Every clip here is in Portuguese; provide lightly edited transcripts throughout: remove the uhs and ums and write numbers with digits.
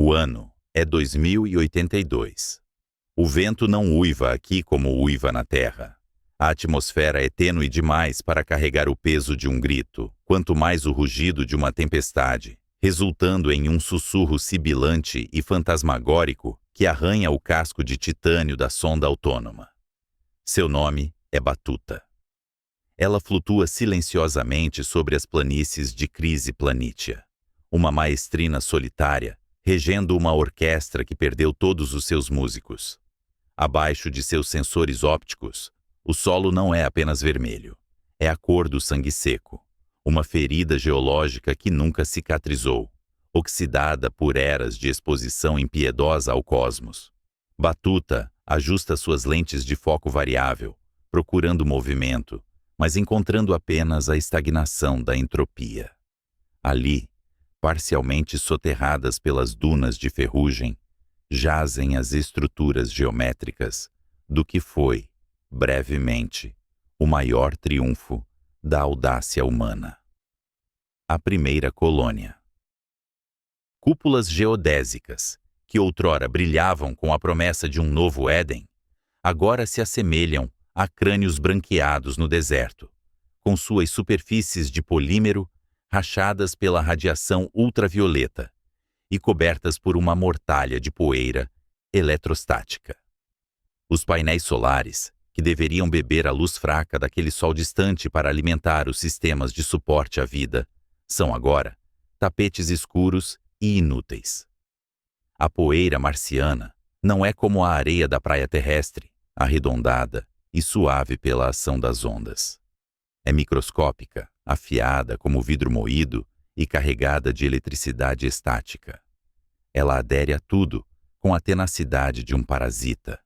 O ano é 2082. O vento não uiva aqui como uiva na Terra. A atmosfera é tênue demais para carregar o peso de um grito, quanto mais o rugido de uma tempestade, resultando em um sussurro sibilante e fantasmagórico que arranha o casco de titânio da sonda autônoma. Seu nome é Batuta. Ela flutua silenciosamente sobre as planícies de Crise Planitia, uma maestrina solitária, regendo uma orquestra que perdeu todos os seus músicos. Abaixo de seus sensores ópticos, o solo não é apenas vermelho, é a cor do sangue seco, uma ferida geológica que nunca cicatrizou, oxidada por eras de exposição impiedosa ao cosmos. Batuta ajusta suas lentes de foco variável, procurando movimento, mas encontrando apenas a estagnação da entropia. Ali, parcialmente soterradas pelas dunas de ferrugem, jazem as estruturas geométricas do que foi, brevemente, o maior triunfo da audácia humana. A primeira colônia. Cúpulas geodésicas, que outrora brilhavam com a promessa de um novo Éden, agora se assemelham a crânios branqueados no deserto, com suas superfícies de polímero rachadas pela radiação ultravioleta e cobertas por uma mortalha de poeira eletrostática. Os painéis solares, que deveriam beber a luz fraca daquele sol distante para alimentar os sistemas de suporte à vida, são agora tapetes escuros e inúteis. A poeira marciana não é como a areia da praia terrestre, arredondada e suave pela ação das ondas. É microscópica, afiada como vidro moído e carregada de eletricidade estática. Ela adere a tudo com a tenacidade de um parasita.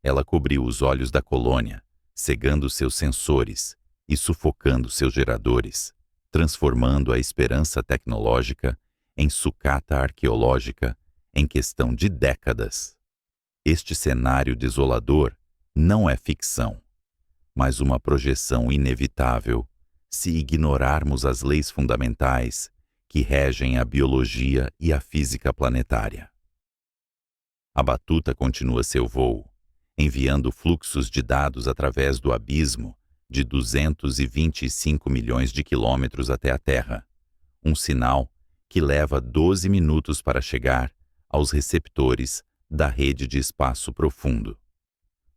Ela cobriu os olhos da colônia, cegando seus sensores e sufocando seus geradores, transformando a esperança tecnológica em sucata arqueológica em questão de décadas. Este cenário desolador não é ficção, mas uma projeção inevitável se ignorarmos as leis fundamentais que regem a biologia e a física planetária. A Batuta continua seu voo, enviando fluxos de dados através do abismo de 225 milhões de quilômetros até a Terra, um sinal que leva 12 minutos para chegar aos receptores da rede de espaço profundo.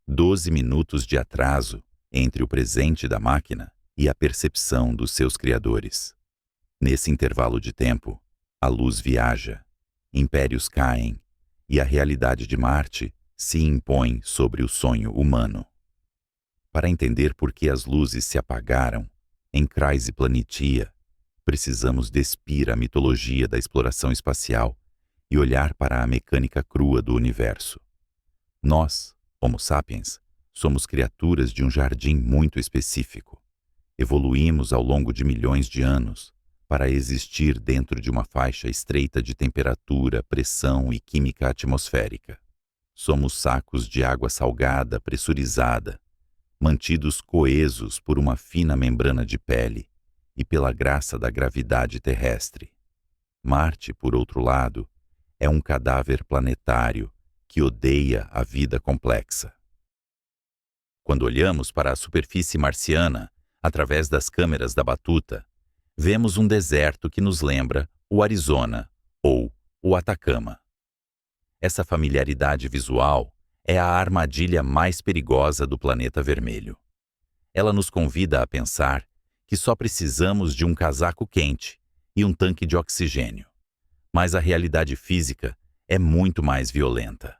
12 minutos de atraso entre o presente da máquina e a percepção dos seus criadores. Nesse intervalo de tempo, a luz viaja, impérios caem e a realidade de Marte se impõe sobre o sonho humano. Para entender por que as luzes se apagaram em Crise Planitia, precisamos despir a mitologia da exploração espacial e olhar para a mecânica crua do universo. Nós, Homo sapiens, somos criaturas de um jardim muito específico. Evoluímos ao longo de milhões de anos para existir dentro de uma faixa estreita de temperatura, pressão e química atmosférica. Somos sacos de água salgada pressurizada, mantidos coesos por uma fina membrana de pele e pela graça da gravidade terrestre. Marte, por outro lado, é um cadáver planetário que odeia a vida complexa. Quando olhamos para a superfície marciana, através das câmeras da Batuta, vemos um deserto que nos lembra o Arizona ou o Atacama. Essa familiaridade visual é a armadilha mais perigosa do planeta vermelho. Ela nos convida a pensar que só precisamos de um casaco quente e um tanque de oxigênio. Mas a realidade física é muito mais violenta.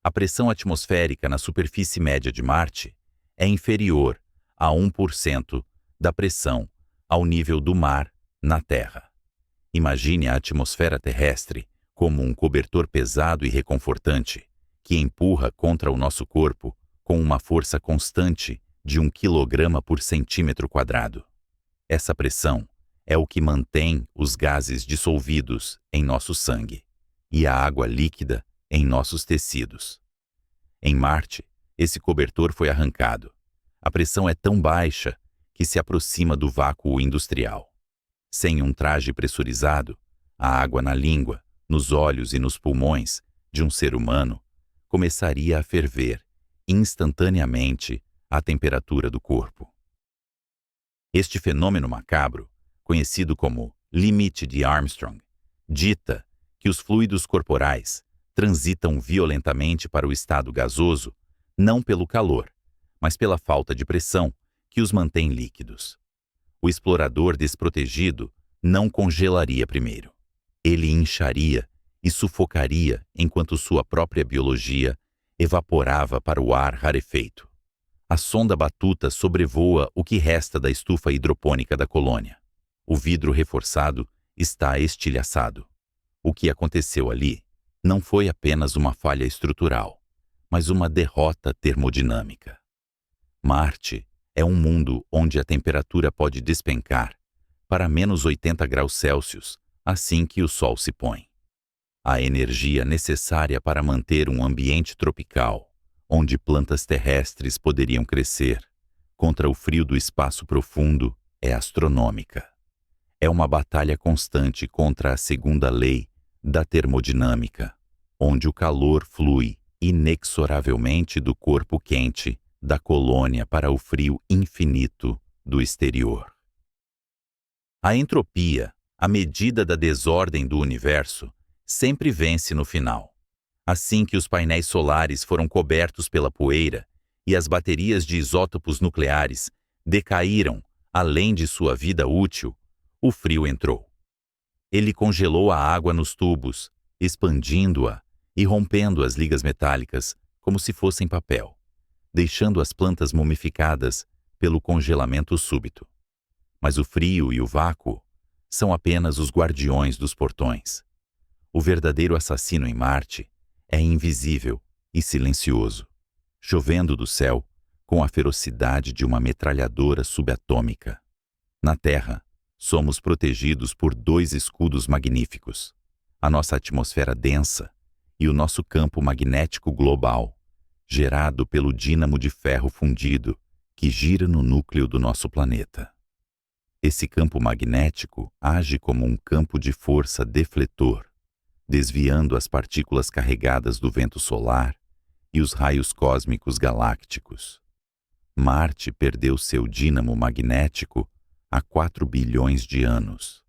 A pressão atmosférica na superfície média de Marte é inferior a 1% da pressão ao nível do mar na Terra. Imagine a atmosfera terrestre como um cobertor pesado e reconfortante que empurra contra o nosso corpo com uma força constante de 1 quilograma por centímetro quadrado. Essa pressão é o que mantém os gases dissolvidos em nosso sangue e a água líquida em nossos tecidos. Em Marte, esse cobertor foi arrancado. A pressão é tão baixa que se aproxima do vácuo industrial. Sem um traje pressurizado, a água na língua, nos olhos e nos pulmões de um ser humano, começaria a ferver instantaneamente a temperatura do corpo. Este fenômeno macabro, conhecido como limite de Armstrong, dita que os fluidos corporais transitam violentamente para o estado gasoso, não pelo calor, mas pela falta de pressão que os mantém líquidos. O explorador desprotegido não congelaria primeiro. Ele incharia e sufocaria enquanto sua própria biologia evaporava para o ar rarefeito. A sonda Batuta sobrevoa o que resta da estufa hidropônica da colônia. O vidro reforçado está estilhaçado. O que aconteceu ali não foi apenas uma falha estrutural, mas uma derrota termodinâmica. Marte é um mundo onde a temperatura pode despencar para menos 80 graus Celsius assim que o Sol se põe. A energia necessária para manter um ambiente tropical, onde plantas terrestres poderiam crescer, contra o frio do espaço profundo, é astronômica. É uma batalha constante contra a segunda lei da termodinâmica, onde o calor flui inexoravelmente do corpo quente da colônia para o frio infinito do exterior. A entropia, a medida da desordem do universo, sempre vence no final. Assim que os painéis solares foram cobertos pela poeira e as baterias de isótopos nucleares decaíram além de sua vida útil, o frio entrou. Ele congelou a água nos tubos, expandindo-a e rompendo as ligas metálicas como se fossem papel, deixando as plantas mumificadas pelo congelamento súbito. Mas o frio e o vácuo são apenas os guardiões dos portões. O verdadeiro assassino em Marte é invisível e silencioso, chovendo do céu com a ferocidade de uma metralhadora subatômica. Na Terra, somos protegidos por dois escudos magníficos: a nossa atmosfera densa e o nosso campo magnético global, gerado pelo dínamo de ferro fundido que gira no núcleo do nosso planeta. Esse campo magnético age como um campo de força defletor, desviando as partículas carregadas do vento solar e os raios cósmicos galácticos. Marte perdeu seu dínamo magnético há 4 bilhões de anos.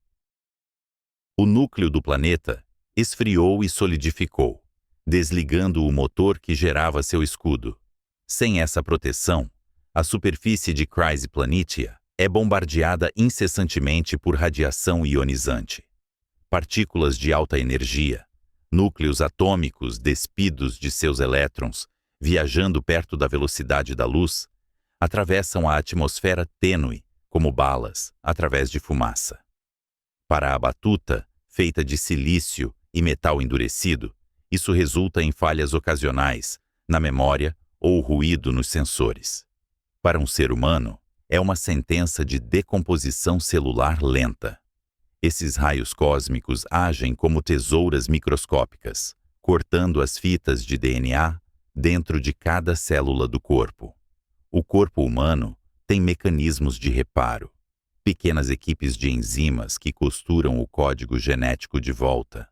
O núcleo do planeta esfriou e solidificou, desligando o motor que gerava seu escudo. Sem essa proteção, a superfície de Chryse Planitia é bombardeada incessantemente por radiação ionizante. Partículas de alta energia, núcleos atômicos despidos de seus elétrons, viajando perto da velocidade da luz, atravessam a atmosfera tênue como balas através de fumaça. Para a Batuta, feita de silício e metal endurecido, isso resulta em falhas ocasionais na memória ou ruído nos sensores. Para um ser humano, é uma sentença de decomposição celular lenta. Esses raios cósmicos agem como tesouras microscópicas, cortando as fitas de DNA dentro de cada célula do corpo. O corpo humano tem mecanismos de reparo, pequenas equipes de enzimas que costuram o código genético de volta.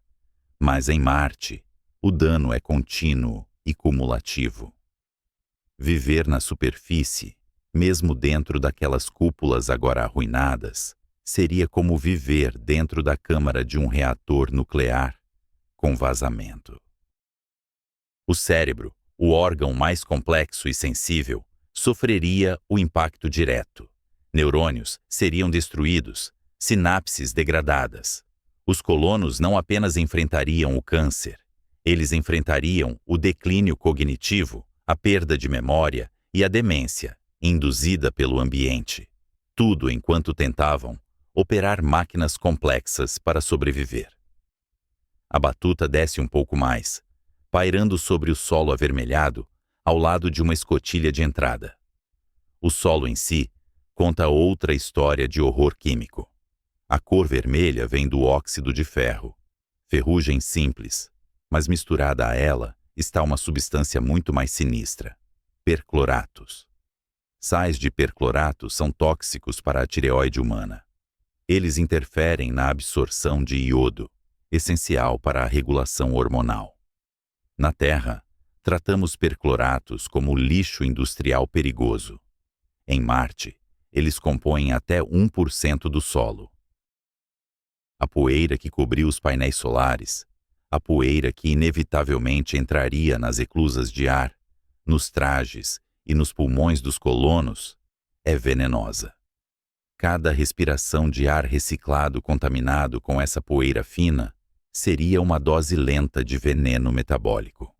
Mas em Marte, o dano é contínuo e cumulativo. Viver na superfície, mesmo dentro daquelas cúpulas agora arruinadas, seria como viver dentro da câmara de um reator nuclear com vazamento. O cérebro, o órgão mais complexo e sensível, sofreria o impacto direto. Neurônios seriam destruídos, sinapses degradadas. Os colonos não apenas enfrentariam o câncer, eles enfrentariam o declínio cognitivo, a perda de memória e a demência, induzida pelo ambiente. Tudo enquanto tentavam operar máquinas complexas para sobreviver. A Batuta desce um pouco mais, pairando sobre o solo avermelhado, ao lado de uma escotilha de entrada. O solo em si conta outra história de horror químico. A cor vermelha vem do óxido de ferro, ferrugem simples, mas misturada a ela está uma substância muito mais sinistra: percloratos. Sais de perclorato são tóxicos para a tireoide humana. Eles interferem na absorção de iodo essencial para a regulação hormonal. Na Terra, tratamos percloratos como lixo industrial perigoso. Em Marte, eles compõem até 1% do solo. A poeira que cobriu os painéis solares, a poeira que inevitavelmente entraria nas eclusas de ar, nos trajes e nos pulmões dos colonos, é venenosa. Cada respiração de ar reciclado contaminado com essa poeira fina seria uma dose lenta de veneno metabólico.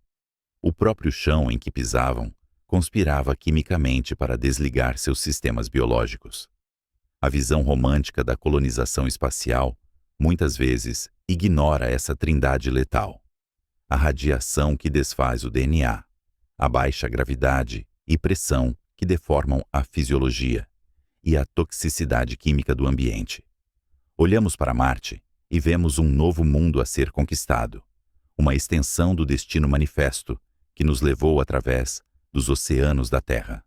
O próprio chão em que pisavam conspirava quimicamente para desligar seus sistemas biológicos. A visão romântica da colonização espacial muitas vezes ignora essa trindade letal. A radiação que desfaz o DNA, a baixa gravidade e pressão que deformam a fisiologia e a toxicidade química do ambiente. Olhamos para Marte e vemos um novo mundo a ser conquistado, uma extensão do destino manifesto que nos levou através dos oceanos da Terra.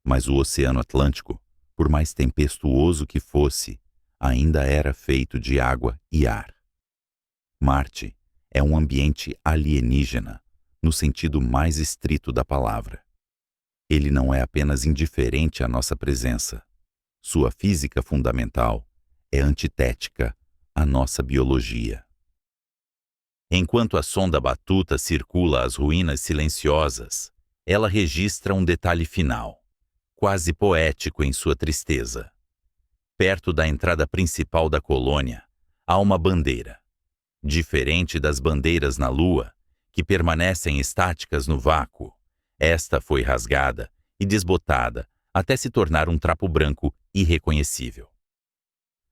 Mas o Oceano Atlântico, por mais tempestuoso que fosse, ainda era feito de água e ar. Marte é um ambiente alienígena, no sentido mais estrito da palavra. Ele não é apenas indiferente à nossa presença. Sua física fundamental é antitética à nossa biologia. Enquanto a sonda Batuta circula as ruínas silenciosas, ela registra um detalhe final, quase poético em sua tristeza. Perto da entrada principal da colônia, há uma bandeira. Diferente das bandeiras na Lua, que permanecem estáticas no vácuo, esta foi rasgada e desbotada até se tornar um trapo branco irreconhecível.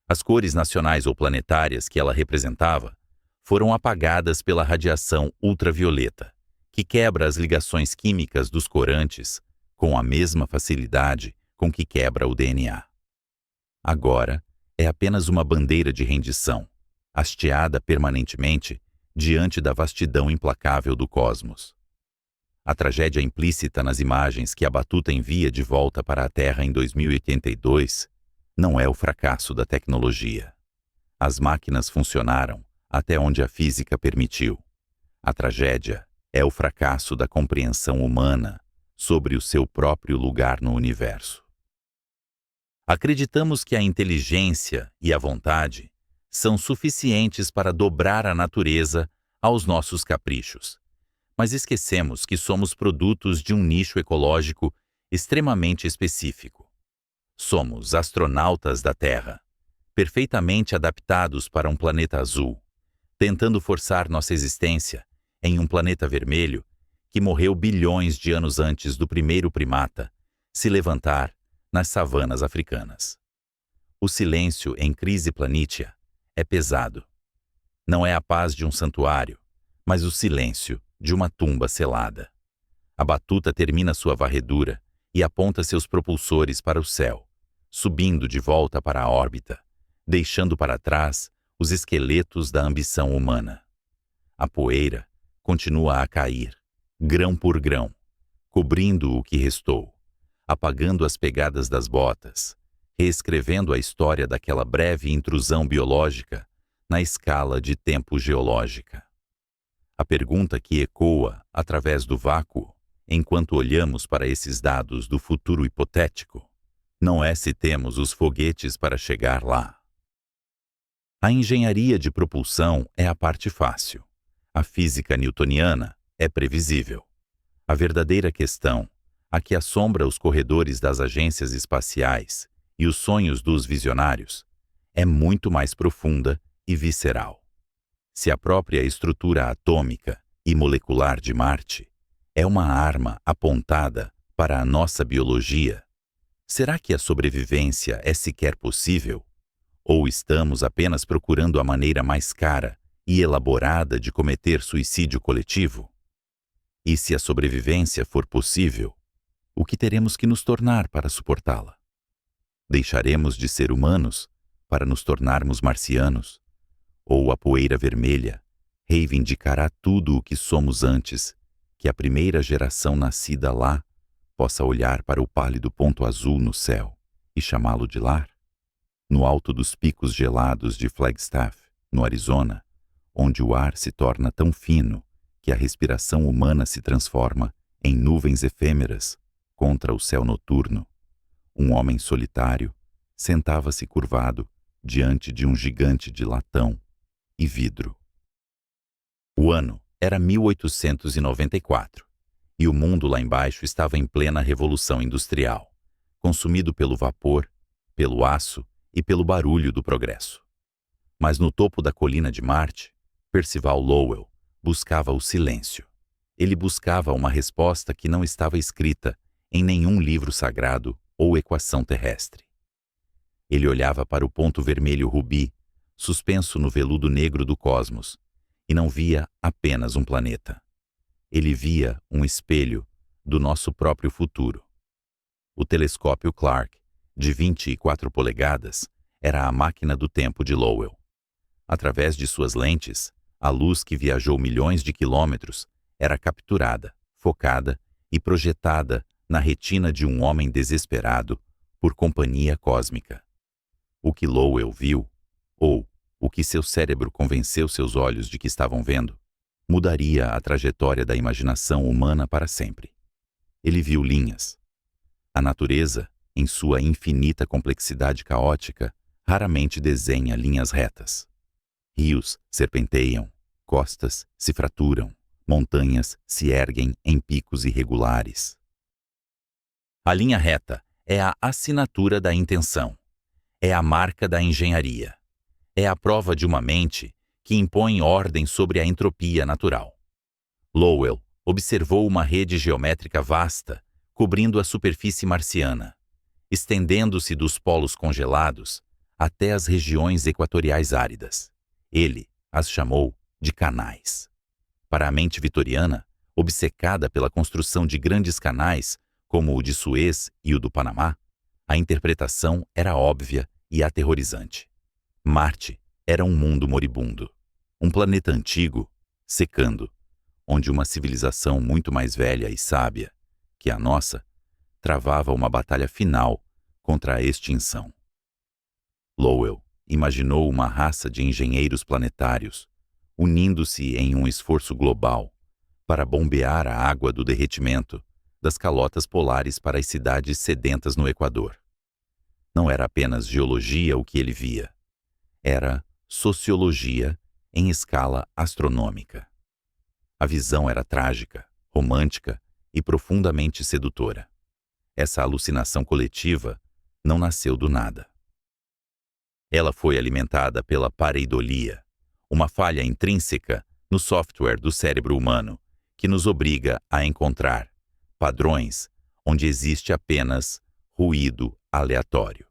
As cores nacionais ou planetárias que ela representava foram apagadas pela radiação ultravioleta, que quebra as ligações químicas dos corantes com a mesma facilidade com que quebra o DNA. Agora, é apenas uma bandeira de rendição, hasteada permanentemente diante da vastidão implacável do cosmos. A tragédia implícita nas imagens que a Batuta envia de volta para a Terra em 2082 não é o fracasso da tecnologia. As máquinas funcionaram até onde a física permitiu. A tragédia é o fracasso da compreensão humana sobre o seu próprio lugar no universo. Acreditamos que a inteligência e a vontade são suficientes para dobrar a natureza aos nossos caprichos, mas esquecemos que somos produtos de um nicho ecológico extremamente específico. Somos astronautas da Terra, perfeitamente adaptados para um planeta azul, tentando forçar nossa existência em um planeta vermelho que morreu bilhões de anos antes do primeiro primata se levantar nas savanas africanas. O silêncio em crise planítia é pesado. Não é a paz de um santuário, mas o silêncio de uma tumba selada. A Batuta termina sua varredura e aponta seus propulsores para o céu, subindo de volta para a órbita, deixando para trás os esqueletos da ambição humana. A poeira continua a cair, grão por grão, cobrindo o que restou, apagando as pegadas das botas, reescrevendo a história daquela breve intrusão biológica na escala de tempo geológica. A pergunta que ecoa através do vácuo, enquanto olhamos para esses dados do futuro hipotético, não é se temos os foguetes para chegar lá. A engenharia de propulsão é a parte fácil. A física newtoniana é previsível. A verdadeira questão, a que assombra os corredores das agências espaciais e os sonhos dos visionários, é muito mais profunda e visceral. Se a própria estrutura atômica e molecular de Marte é uma arma apontada para a nossa biologia, será que a sobrevivência é sequer possível? Ou estamos apenas procurando a maneira mais cara e elaborada de cometer suicídio coletivo? E se a sobrevivência for possível, o que teremos que nos tornar para suportá-la? Deixaremos de ser humanos para nos tornarmos marcianos? Ou a poeira vermelha reivindicará tudo o que somos antes que a primeira geração nascida lá possa olhar para o pálido ponto azul no céu e chamá-lo de lar? No alto dos picos gelados de Flagstaff, no Arizona, onde o ar se torna tão fino que a respiração humana se transforma em nuvens efêmeras contra o céu noturno, um homem solitário sentava-se curvado diante de um gigante de latão e vidro. O ano era 1894 e o mundo lá embaixo estava em plena revolução industrial, consumido pelo vapor, pelo aço e pelo barulho do progresso. Mas no topo da colina de Marte, Percival Lowell buscava o silêncio. Ele buscava uma resposta que não estava escrita em nenhum livro sagrado ou equação terrestre. Ele olhava para o ponto vermelho rubi, suspenso no veludo negro do cosmos, e não via apenas um planeta. Ele via um espelho do nosso próprio futuro. O telescópio Clark, de 24 polegadas, era a máquina do tempo de Lowell. Através de suas lentes, a luz que viajou milhões de quilômetros era capturada, focada e projetada na retina de um homem desesperado por companhia cósmica. O que Lowell viu, ou o que seu cérebro convenceu seus olhos de que estavam vendo, mudaria a trajetória da imaginação humana para sempre. Ele viu linhas. A natureza, em sua infinita complexidade caótica, raramente desenha linhas retas. Rios serpenteiam, costas se fraturam, montanhas se erguem em picos irregulares. A linha reta é a assinatura da intenção, é a marca da engenharia, é a prova de uma mente que impõe ordem sobre a entropia natural. Lowell observou uma rede geométrica vasta cobrindo a superfície marciana, estendendo-se dos polos congelados até as regiões equatoriais áridas. Ele as chamou de canais. Para a mente vitoriana, obcecada pela construção de grandes canais, como o de Suez e o do Panamá, a interpretação era óbvia e aterrorizante. Marte era um mundo moribundo, um planeta antigo, secando, onde uma civilização muito mais velha e sábia que a nossa travava uma batalha final contra a extinção. Lowell imaginou uma raça de engenheiros planetários unindo-se em um esforço global para bombear a água do derretimento das calotas polares para as cidades sedentas no Equador. Não era apenas geologia o que ele via, era sociologia em escala astronômica. A visão era trágica, romântica e profundamente sedutora. Essa alucinação coletiva não nasceu do nada. Ela foi alimentada pela pareidolia, uma falha intrínseca no software do cérebro humano que nos obriga a encontrar padrões onde existe apenas ruído aleatório.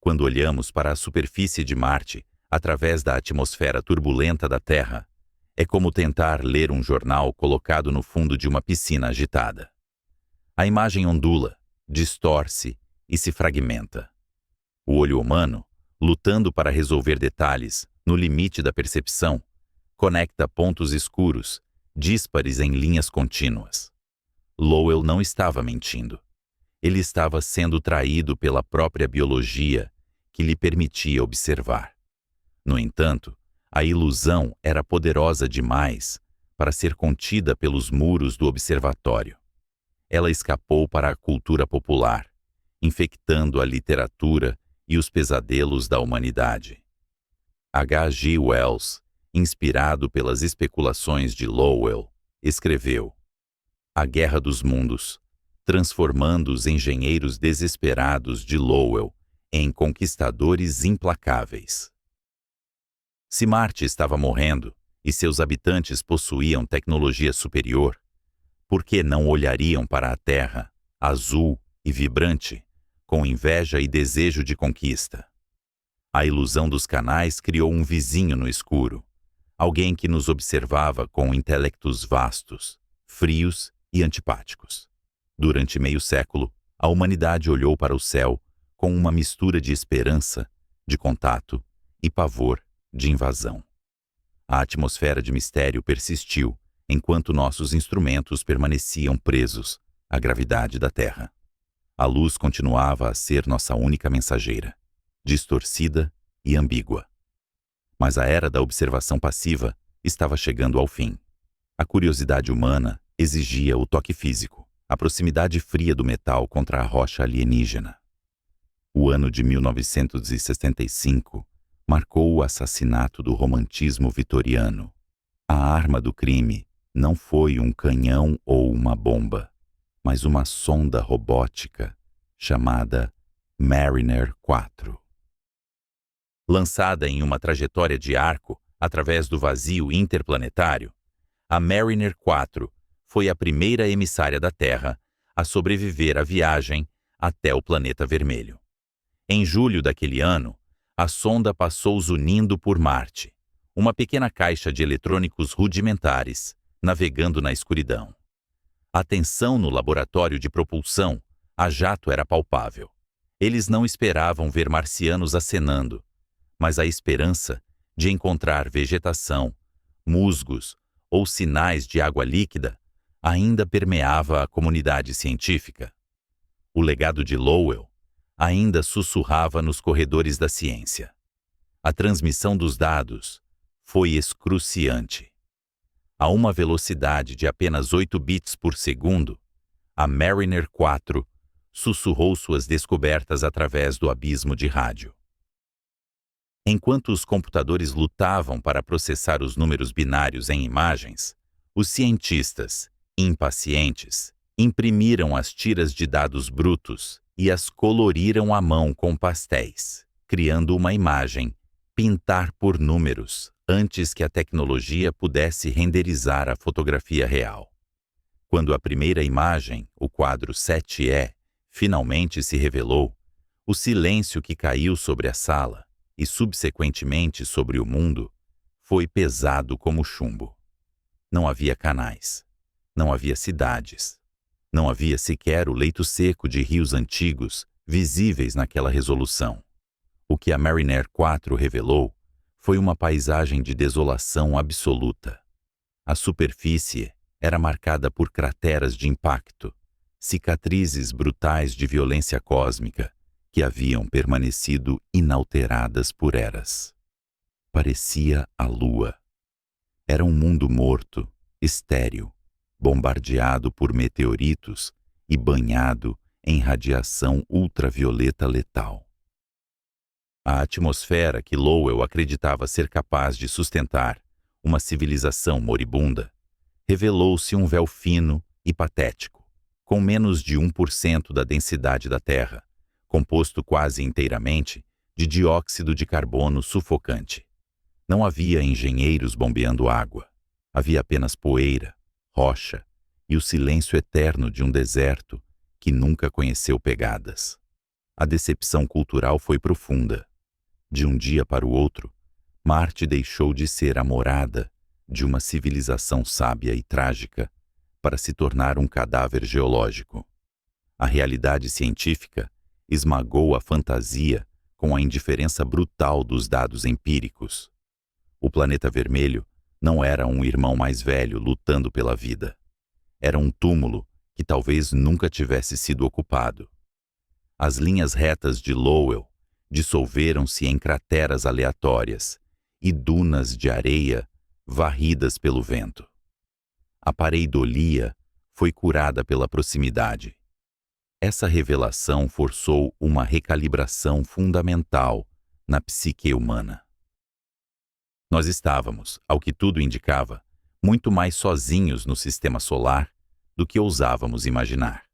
Quando olhamos para a superfície de Marte através da atmosfera turbulenta da Terra, é como tentar ler um jornal colocado no fundo de uma piscina agitada. A imagem ondula, distorce e se fragmenta. O olho humano, lutando para resolver detalhes no limite da percepção, conecta pontos escuros, díspares em linhas contínuas. Lowell não estava mentindo. Ele estava sendo traído pela própria biologia que lhe permitia observar. No entanto, a ilusão era poderosa demais para ser contida pelos muros do observatório. Ela escapou para a cultura popular, infectando a literatura e os pesadelos da humanidade. H.G. Wells, inspirado pelas especulações de Lowell, escreveu A Guerra dos Mundos, transformando os engenheiros desesperados de Lowell em conquistadores implacáveis. Se Marte estava morrendo e seus habitantes possuíam tecnologia superior, por que não olhariam para a Terra, azul e vibrante, com inveja e desejo de conquista? A ilusão dos canais criou um vizinho no escuro, alguém que nos observava com intelectos vastos, frios e antipáticos. Durante meio século, a humanidade olhou para o céu com uma mistura de esperança, de contato e pavor de invasão. A atmosfera de mistério persistiu enquanto nossos instrumentos permaneciam presos à gravidade da Terra. A luz continuava a ser nossa única mensageira, distorcida e ambígua. Mas a era da observação passiva estava chegando ao fim. A curiosidade humana exigia o toque físico, a proximidade fria do metal contra a rocha alienígena. O ano de 1965 marcou o assassinato do romantismo vitoriano. A arma do crime não foi um canhão ou uma bomba, mas uma sonda robótica chamada Mariner 4. Lançada em uma trajetória de arco através do vazio interplanetário, a Mariner 4 foi a primeira emissária da Terra a sobreviver à viagem até o planeta vermelho. Em julho daquele ano, a sonda passou zunindo por Marte, uma pequena caixa de eletrônicos rudimentares, navegando na escuridão. A tensão no laboratório de propulsão a jato era palpável. Eles não esperavam ver marcianos acenando, mas a esperança de encontrar vegetação, musgos ou sinais de água líquida ainda permeava a comunidade científica. O legado de Lowell ainda sussurrava nos corredores da ciência. A transmissão dos dados foi excruciante. A uma velocidade de apenas 8 bits por segundo, a Mariner 4 sussurrou suas descobertas através do abismo de rádio. Enquanto os computadores lutavam para processar os números binários em imagens, os cientistas, impacientes, imprimiram as tiras de dados brutos e as coloriram à mão com pastéis, criando uma imagem, pintar por números, antes que a tecnologia pudesse renderizar a fotografia real. Quando a primeira imagem, o quadro 7E, finalmente se revelou, o silêncio que caiu sobre a sala e subsequentemente sobre o mundo foi pesado como chumbo. Não havia canais, não havia cidades, não havia sequer o leito seco de rios antigos visíveis naquela resolução. O que a Mariner 4 revelou foi uma paisagem de desolação absoluta. A superfície era marcada por crateras de impacto, cicatrizes brutais de violência cósmica que haviam permanecido inalteradas por eras. Parecia a Lua. Era um mundo morto, estéril, bombardeado por meteoritos e banhado em radiação ultravioleta letal. A atmosfera que Lowell acreditava ser capaz de sustentar uma civilização moribunda revelou-se um véu fino e patético, com menos de 1% da densidade da Terra, composto quase inteiramente de dióxido de carbono sufocante. Não havia engenheiros bombeando água. Havia apenas poeira, rocha e o silêncio eterno de um deserto que nunca conheceu pegadas. A decepção cultural foi profunda. De um dia para o outro, Marte deixou de ser a morada de uma civilização sábia e trágica para se tornar um cadáver geológico. A realidade científica esmagou a fantasia com a indiferença brutal dos dados empíricos. O planeta vermelho não era um irmão mais velho lutando pela vida. Era um túmulo que talvez nunca tivesse sido ocupado. As linhas retas de Lowell dissolveram-se em crateras aleatórias e dunas de areia varridas pelo vento. A pareidolia foi curada pela proximidade. Essa revelação forçou uma recalibração fundamental na psique humana. Nós estávamos, ao que tudo indicava, muito mais sozinhos no sistema solar do que ousávamos imaginar.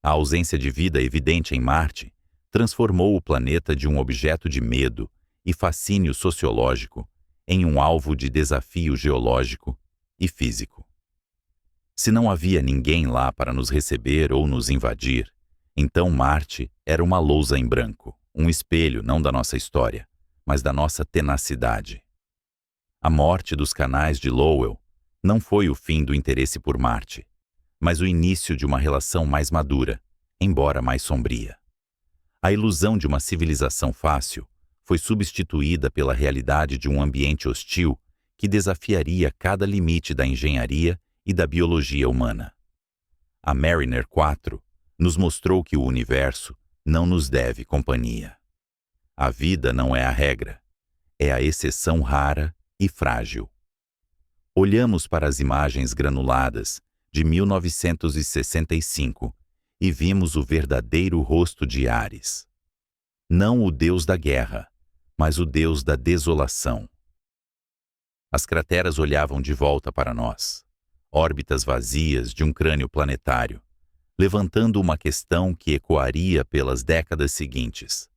A ausência de vida evidente em Marte transformou o planeta de um objeto de medo e fascínio sociológico em um alvo de desafio geológico e físico. Se não havia ninguém lá para nos receber ou nos invadir, então Marte era uma lousa em branco, um espelho não da nossa história, mas da nossa tenacidade. A morte dos canais de Lowell não foi o fim do interesse por Marte, mas o início de uma relação mais madura, embora mais sombria. A ilusão de uma civilização fácil foi substituída pela realidade de um ambiente hostil que desafiaria cada limite da engenharia e da biologia humana. A Mariner 4 nos mostrou que o universo não nos deve companhia. A vida não é a regra. é a exceção rara e frágil. Olhamos para as imagens granuladas de 1965 e vimos o verdadeiro rosto de Ares. Não o deus da guerra, mas o deus da desolação. As crateras olhavam de volta para nós, órbitas vazias de um crânio planetário, levantando uma questão que ecoaria pelas décadas seguintes,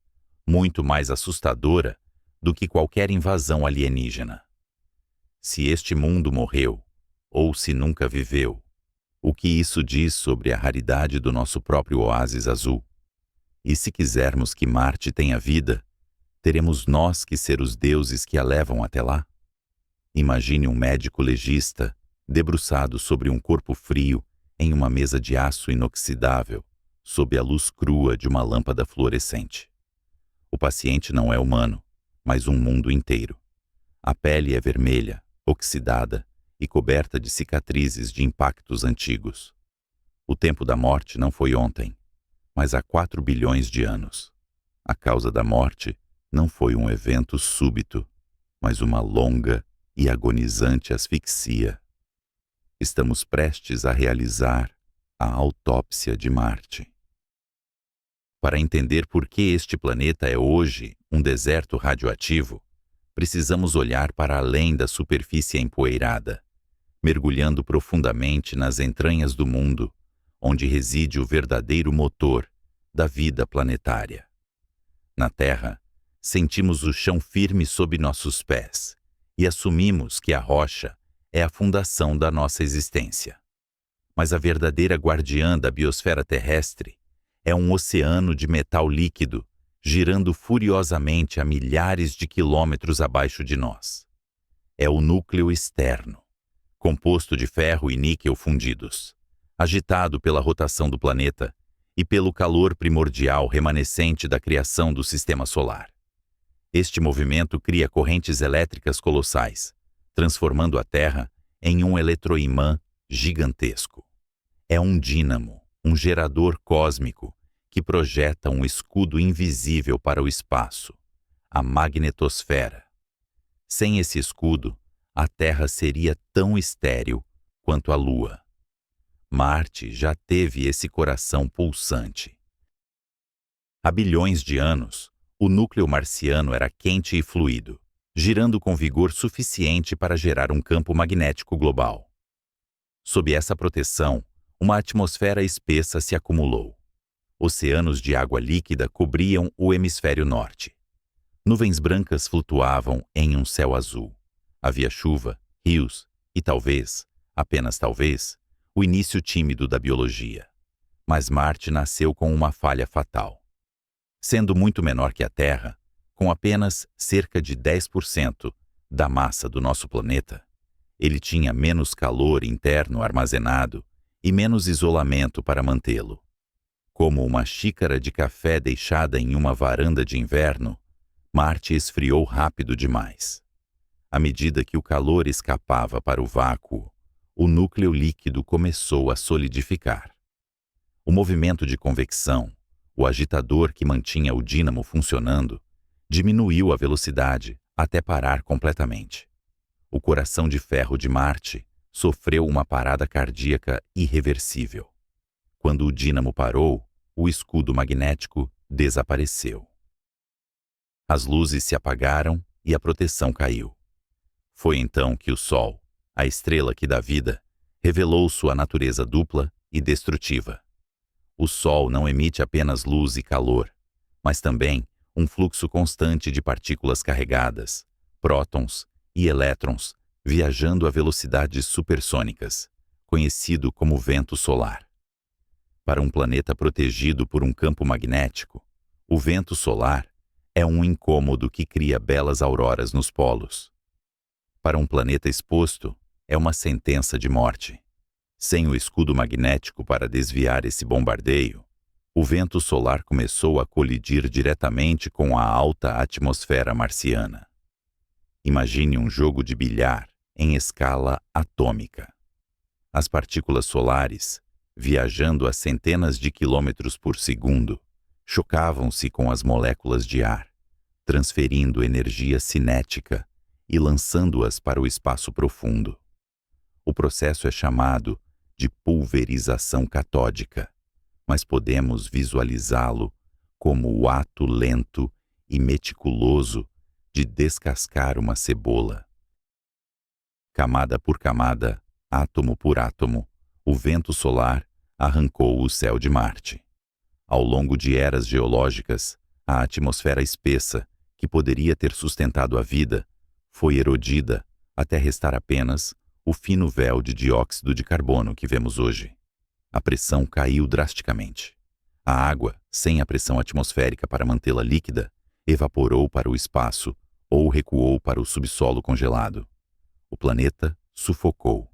muito mais assustadora do que qualquer invasão alienígena. Se este mundo morreu, ou se nunca viveu, o que isso diz sobre a raridade do nosso próprio oásis azul? E se quisermos que Marte tenha vida, teremos nós que ser os deuses que a levam até lá? Imagine um médico legista debruçado sobre um corpo frio em uma mesa de aço inoxidável, sob a luz crua de uma lâmpada fluorescente. O paciente não é humano, mas um mundo inteiro. A pele é vermelha, oxidada e coberta de cicatrizes de impactos antigos. O tempo da morte não foi ontem, mas há 4 bilhões de anos. A causa da morte não foi um evento súbito, mas uma longa e agonizante asfixia. Estamos prestes a realizar a autópsia de Marte. Para entender por que este planeta é hoje um deserto radioativo, precisamos olhar para além da superfície empoeirada, mergulhando profundamente nas entranhas do mundo, onde reside o verdadeiro motor da vida planetária. Na Terra, sentimos o chão firme sob nossos pés e assumimos que a rocha é a fundação da nossa existência. Mas a verdadeira guardiã da biosfera terrestre é um oceano de metal líquido girando furiosamente a milhares de quilômetros abaixo de nós. É o núcleo externo, composto de ferro e níquel fundidos, agitado pela rotação do planeta e pelo calor primordial remanescente da criação do sistema solar. Este movimento cria correntes elétricas colossais, transformando a Terra em um eletroimã gigantesco. É um dínamo, um gerador cósmico que projeta um escudo invisível para o espaço, a magnetosfera. Sem esse escudo, a Terra seria tão estéril quanto a Lua. Marte já teve esse coração pulsante. Há bilhões de anos, o núcleo marciano era quente e fluido, girando com vigor suficiente para gerar um campo magnético global. Sob essa proteção, uma atmosfera espessa se acumulou. Oceanos de água líquida cobriam o hemisfério norte. Nuvens brancas flutuavam em um céu azul. Havia chuva, rios e talvez, apenas talvez, o início tímido da biologia. Mas Marte nasceu com uma falha fatal. Sendo muito menor que a Terra, com apenas cerca de 10% da massa do nosso planeta, ele tinha menos calor interno armazenado e menos isolamento para mantê-lo. Como uma xícara de café deixada em uma varanda de inverno, Marte esfriou rápido demais. À medida que o calor escapava para o vácuo, o núcleo líquido começou a solidificar. O movimento de convecção, o agitador que mantinha o dínamo funcionando, diminuiu a velocidade até parar completamente. O coração de ferro de Marte sofreu uma parada cardíaca irreversível. Quando o dínamo parou, o escudo magnético desapareceu. As luzes se apagaram e a proteção caiu. Foi então que o Sol, a estrela que dá vida, revelou sua natureza dupla e destrutiva. O Sol não emite apenas luz e calor, mas também um fluxo constante de partículas carregadas, prótons e elétrons, viajando a velocidades supersônicas, conhecido como vento solar. Para um planeta protegido por um campo magnético, o vento solar é um incômodo que cria belas auroras nos polos. Para um planeta exposto, é uma sentença de morte. Sem o escudo magnético para desviar esse bombardeio, o vento solar começou a colidir diretamente com a alta atmosfera marciana. Imagine um jogo de bilhar em escala atômica. As partículas solares, viajando a centenas de quilômetros por segundo, chocavam-se com as moléculas de ar, transferindo energia cinética e lançando-as para o espaço profundo. O processo é chamado de pulverização catódica, mas podemos visualizá-lo como o ato lento e meticuloso de descascar uma cebola. Camada por camada, átomo por átomo, o vento solar arrancou o céu de Marte. Ao longo de eras geológicas, a atmosfera espessa, que poderia ter sustentado a vida, foi erodida até restar apenas o fino véu de dióxido de carbono que vemos hoje. A pressão caiu drasticamente. A água, sem a pressão atmosférica para mantê-la líquida, evaporou para o espaço ou recuou para o subsolo congelado. O planeta sufocou.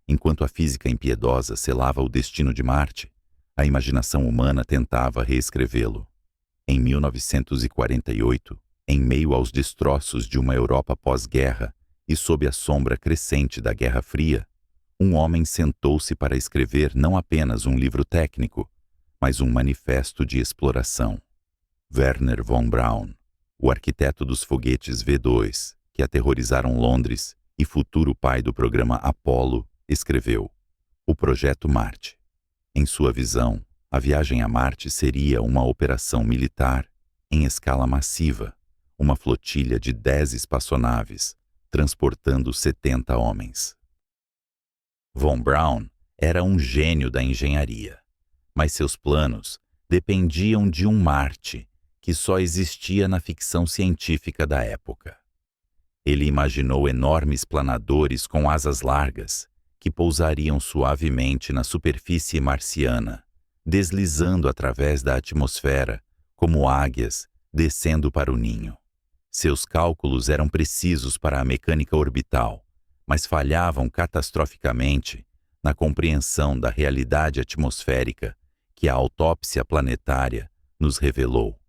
Enquanto a física impiedosa selava o destino de Marte, a imaginação humana tentava reescrevê-lo. Em 1948, em meio aos destroços de uma Europa pós-guerra e sob a sombra crescente da Guerra Fria, um homem sentou-se para escrever não apenas um livro técnico, mas um manifesto de exploração. Wernher von Braun, o arquiteto dos foguetes V2, que aterrorizaram Londres e futuro pai do programa Apollo, escreveu: O Projeto Marte. Em sua visão, a viagem a Marte seria uma operação militar em escala massiva, uma flotilha de 10 espaçonaves, transportando 70 homens. Von Braun era um gênio da engenharia, mas seus planos dependiam de um Marte que só existia na ficção científica da época. Ele imaginou enormes planadores com asas largas que pousariam suavemente na superfície marciana, deslizando através da atmosfera como águias descendo para o ninho. Seus cálculos eram precisos para a mecânica orbital, mas falhavam catastroficamente na compreensão da realidade atmosférica que a autópsia planetária nos revelou.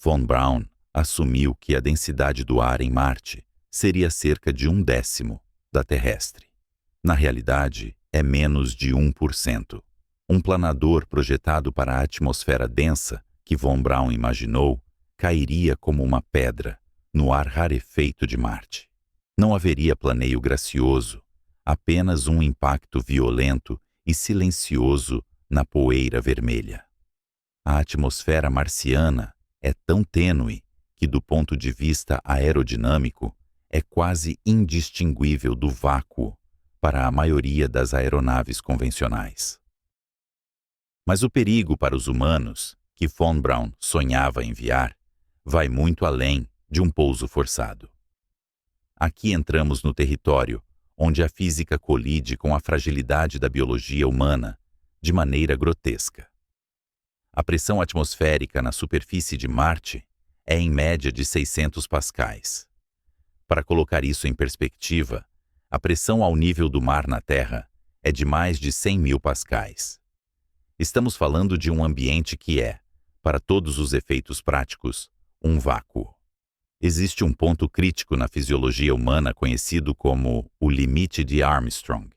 Von Braun assumiu que a densidade do ar em Marte seria cerca de 1/10 da terrestre. Na realidade, é menos de 1%. Um planador projetado para a atmosfera densa que Von Braun imaginou cairia como uma pedra no ar rarefeito de Marte. Não haveria planeio gracioso, apenas um impacto violento e silencioso na poeira vermelha. A atmosfera marciana é tão tênue que, do ponto de vista aerodinâmico, é quase indistinguível do vácuo para a maioria das aeronaves convencionais. Mas o perigo para os humanos, que Von Braun sonhava enviar, vai muito além de um pouso forçado. Aqui entramos no território onde a física colide com a fragilidade da biologia humana de maneira grotesca. A pressão atmosférica na superfície de Marte é em média de 600 pascais. Para colocar isso em perspectiva, a pressão ao nível do mar na Terra é de mais de 100.000 pascais. Estamos falando de um ambiente que é, para todos os efeitos práticos, um vácuo. Existe um ponto crítico na fisiologia humana conhecido como o limite de Armstrong.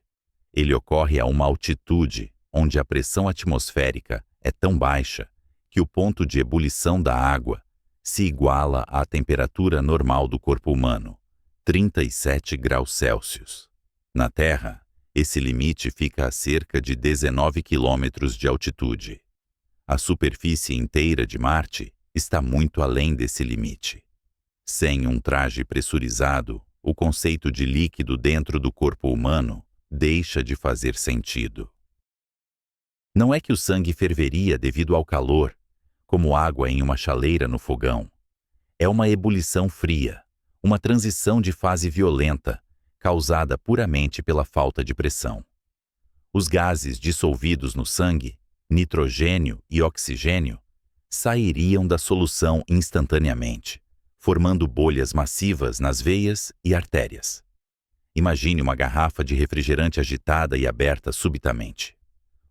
Ele ocorre a uma altitude onde a pressão atmosférica é tão baixa que o ponto de ebulição da água se iguala à temperatura normal do corpo humano, 37 graus Celsius. Na Terra, esse limite fica a cerca de 19 quilômetros de altitude. A superfície inteira de Marte está muito além desse limite. Sem um traje pressurizado, o conceito de líquido dentro do corpo humano deixa de fazer sentido. Não é que o sangue ferveria devido ao calor, como água em uma chaleira no fogão. É uma ebulição fria, uma transição de fase violenta, causada puramente pela falta de pressão. Os gases dissolvidos no sangue, nitrogênio e oxigênio, sairiam da solução instantaneamente, formando bolhas massivas nas veias e artérias. Imagine uma garrafa de refrigerante agitada e aberta subitamente.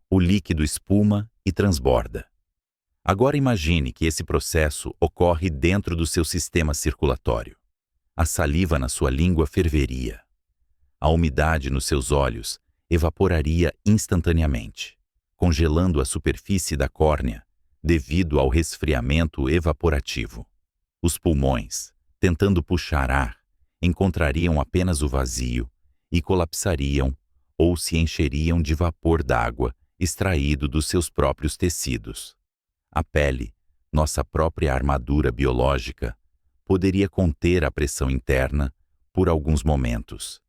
O líquido espuma e transborda. Agora imagine que esse processo ocorre dentro do seu sistema circulatório. A saliva na sua língua ferveria. A umidade nos seus olhos evaporaria instantaneamente, congelando a superfície da córnea devido ao resfriamento evaporativo. Os pulmões tentando puxar ar, encontrariam apenas o vazio e colapsariam ou se encheriam de vapor d'água extraído dos seus próprios tecidos. A pele, nossa própria armadura biológica, poderia conter a pressão interna por alguns momentos,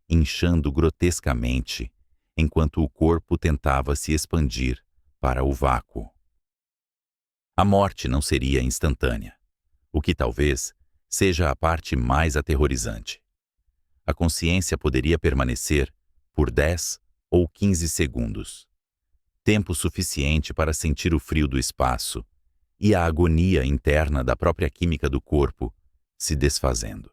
inchando grotescamente, enquanto o corpo tentava se expandir para o vácuo. A morte não seria instantânea, o que talvez seja a parte mais aterrorizante. A consciência poderia permanecer por 10 ou 15 segundos, tempo suficiente para sentir o frio do espaço e a agonia interna da própria química do corpo se desfazendo.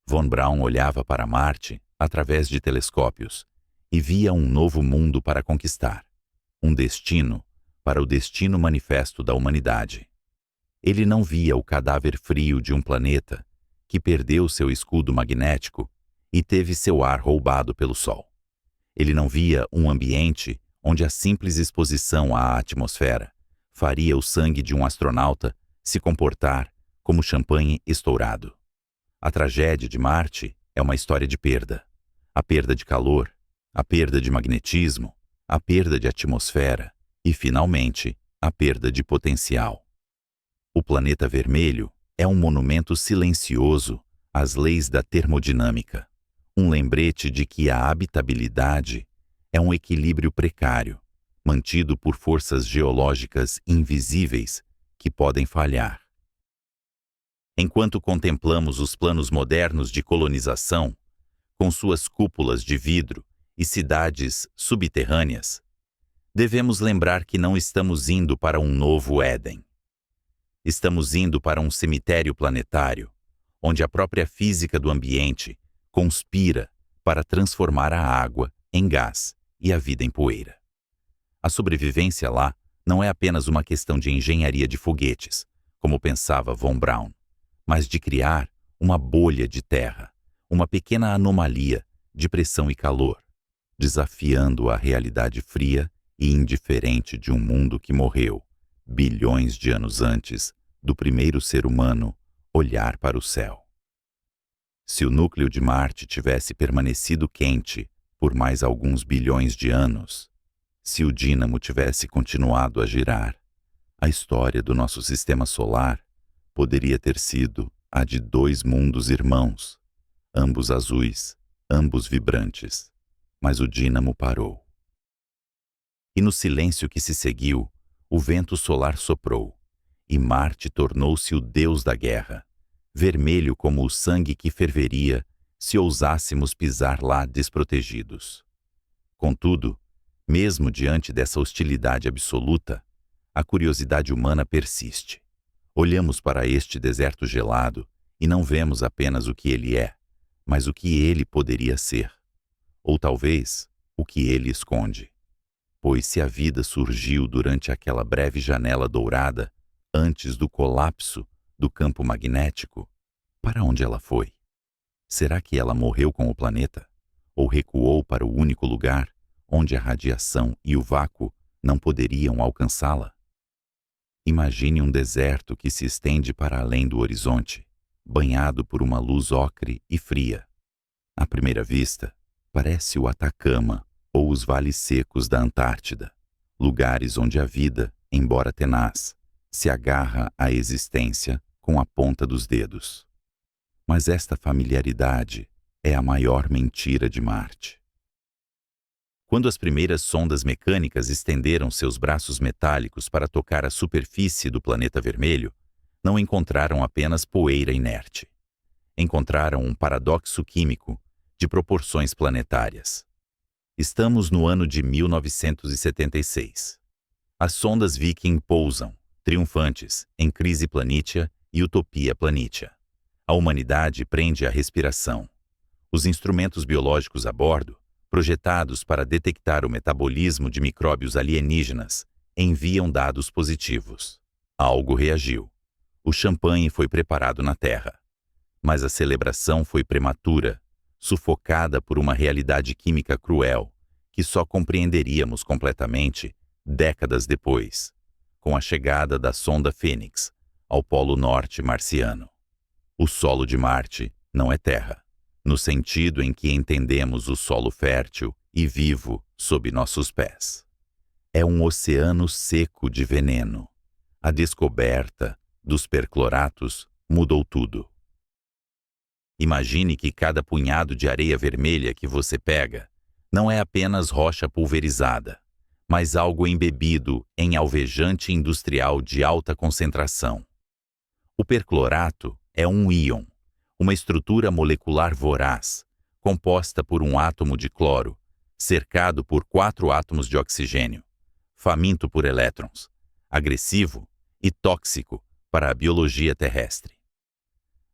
Von Braun olhava para Marte através de telescópios e via um novo mundo para conquistar, um destino para o destino manifesto da humanidade. Ele não via o cadáver frio de um planeta que perdeu seu escudo magnético e teve seu ar roubado pelo Sol. Ele não via um ambiente onde a simples exposição à atmosfera faria o sangue de um astronauta se comportar como champanhe estourado. A tragédia de Marte é uma história de perda. A perda de calor, a perda de magnetismo, a perda de atmosfera e, finalmente, a perda de potencial. O planeta vermelho é um monumento silencioso às leis da termodinâmica, um lembrete de que a habitabilidade é um equilíbrio precário, mantido por forças geológicas invisíveis que podem falhar. Enquanto contemplamos os planos modernos de colonização, com suas cúpulas de vidro e cidades subterrâneas, devemos lembrar que não estamos indo para um novo Éden. Estamos indo para um cemitério planetário, onde a própria física do ambiente conspira para transformar a água em gás e a vida em poeira. A sobrevivência lá não é apenas uma questão de engenharia de foguetes, como pensava Von Braun, mas de criar uma bolha de terra, uma pequena anomalia de pressão e calor, desafiando a realidade fria e indiferente de um mundo que morreu bilhões de anos antes do primeiro ser humano olhar para o céu. Se o núcleo de Marte tivesse permanecido quente por mais alguns bilhões de anos, se o dínamo tivesse continuado a girar, a história do nosso sistema solar poderia ter sido a de dois mundos irmãos, ambos azuis, ambos vibrantes, mas o dínamo parou. E no silêncio que se seguiu, o vento solar soprou, e Marte tornou-se o deus da guerra, vermelho como o sangue que ferveria se ousássemos pisar lá desprotegidos. Contudo, mesmo diante dessa hostilidade absoluta, a curiosidade humana persiste. Olhamos para este deserto gelado e não vemos apenas o que ele é, mas o que ele poderia ser. Ou talvez, o que ele esconde. Pois se a vida surgiu durante aquela breve janela dourada, antes do colapso do campo magnético, para onde ela foi? Será que ela morreu com o planeta? Ou recuou para o único lugar onde a radiação e o vácuo não poderiam alcançá-la? Imagine um deserto que se estende para além do horizonte, banhado por uma luz ocre e fria. À primeira vista, parece o Atacama ou os vales secos da Antártida, lugares onde a vida, embora tenaz, se agarra à existência com a ponta dos dedos. Mas esta familiaridade é a maior mentira de Marte. Quando as primeiras sondas mecânicas estenderam seus braços metálicos para tocar a superfície do planeta vermelho, não encontraram apenas poeira inerte. Encontraram um paradoxo químico de proporções planetárias. Estamos no ano de 1976. As sondas Viking pousam, triunfantes, em Crise Planitia e Utopia Planitia. A humanidade prende a respiração. Os instrumentos biológicos a bordo, projetados para detectar o metabolismo de micróbios alienígenas, enviam dados positivos. Algo reagiu. O champanhe foi preparado na Terra. Mas a celebração foi prematura, sufocada por uma realidade química cruel, que só compreenderíamos completamente décadas depois, com a chegada da sonda Fênix ao Polo Norte marciano. O solo de Marte não é terra, no sentido em que entendemos o solo fértil e vivo sob nossos pés. É um oceano seco de veneno. A descoberta dos percloratos mudou tudo. Imagine que cada punhado de areia vermelha que você pega não é apenas rocha pulverizada, mas algo embebido em alvejante industrial de alta concentração. O perclorato é um íon, uma estrutura molecular voraz, composta por um átomo de cloro, cercado por 4 átomos de oxigênio, faminto por elétrons, agressivo e tóxico para a biologia terrestre.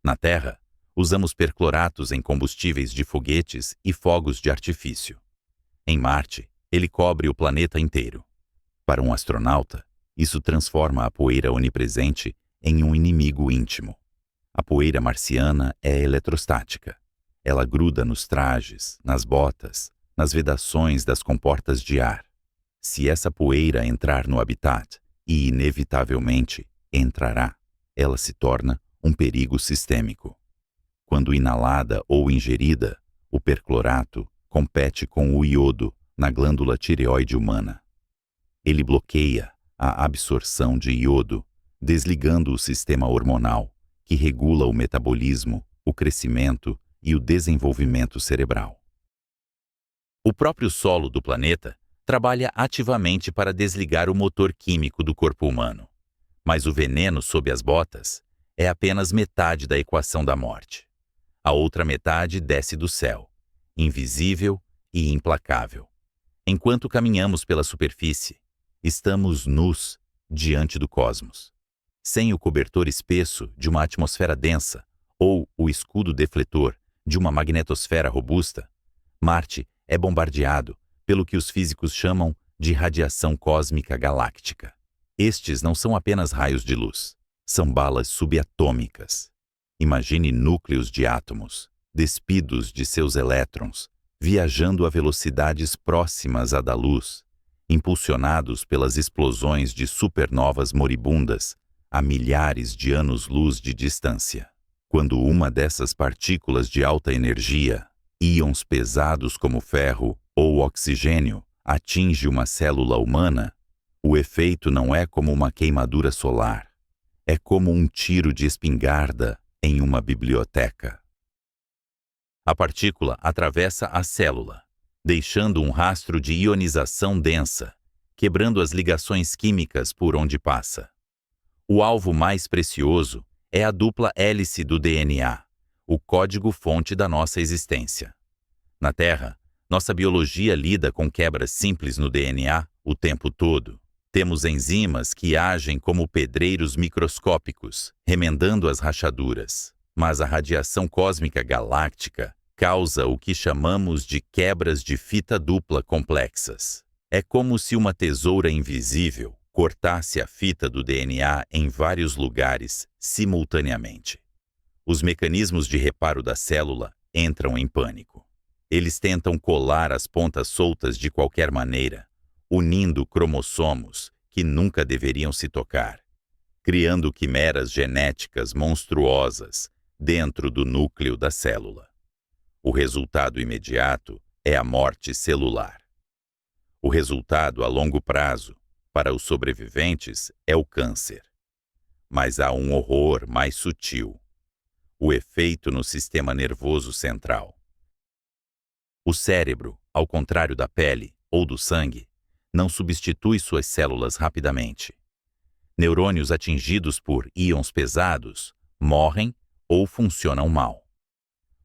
Na Terra, usamos percloratos em combustíveis de foguetes e fogos de artifício. Em Marte, ele cobre o planeta inteiro. Para um astronauta, isso transforma a poeira onipresente em um inimigo íntimo. A poeira marciana é eletrostática. Ela gruda nos trajes, nas botas, nas vedações das comportas de ar. Se essa poeira entrar no habitat, e inevitavelmente entrará, ela se torna um perigo sistêmico. Quando inalada ou ingerida, o perclorato compete com o iodo na glândula tireoide humana. Ele bloqueia a absorção de iodo, desligando o sistema hormonal, que regula o metabolismo, o crescimento e o desenvolvimento cerebral. O próprio solo do planeta trabalha ativamente para desligar o motor químico do corpo humano. Mas o veneno sob as botas é apenas metade da equação da morte. A outra metade desce do céu, invisível e implacável. Enquanto caminhamos pela superfície, estamos nus diante do cosmos. Sem o cobertor espesso de uma atmosfera densa ou o escudo defletor de uma magnetosfera robusta, Marte é bombardeado pelo que os físicos chamam de radiação cósmica galáctica. Estes não são apenas raios de luz, são balas subatômicas. Imagine núcleos de átomos, despidos de seus elétrons, viajando a velocidades próximas à da luz, impulsionados pelas explosões de supernovas moribundas a milhares de anos-luz de distância. Quando uma dessas partículas de alta energia, íons pesados como ferro ou oxigênio, atinge uma célula humana, o efeito não é como uma queimadura solar, é como um tiro de espingarda em uma biblioteca. A partícula atravessa a célula, deixando um rastro de ionização densa, quebrando as ligações químicas por onde passa. O alvo mais precioso é a dupla hélice do DNA, o código-fonte da nossa existência. Na Terra, nossa biologia lida com quebras simples no DNA o tempo todo. Temos enzimas que agem como pedreiros microscópicos, remendando as rachaduras. Mas a radiação cósmica galáctica causa o que chamamos de quebras de fita dupla complexas. É como se uma tesoura invisível cortasse a fita do DNA em vários lugares simultaneamente. Os mecanismos de reparo da célula entram em pânico. Eles tentam colar as pontas soltas de qualquer maneira, unindo cromossomos que nunca deveriam se tocar, criando quimeras genéticas monstruosas dentro do núcleo da célula. O resultado imediato é a morte celular. O resultado a longo prazo, para os sobreviventes, é o câncer. Mas há um horror mais sutil: o efeito no sistema nervoso central. O cérebro, ao contrário da pele ou do sangue, não substitui suas células rapidamente. Neurônios atingidos por íons pesados morrem ou funcionam mal.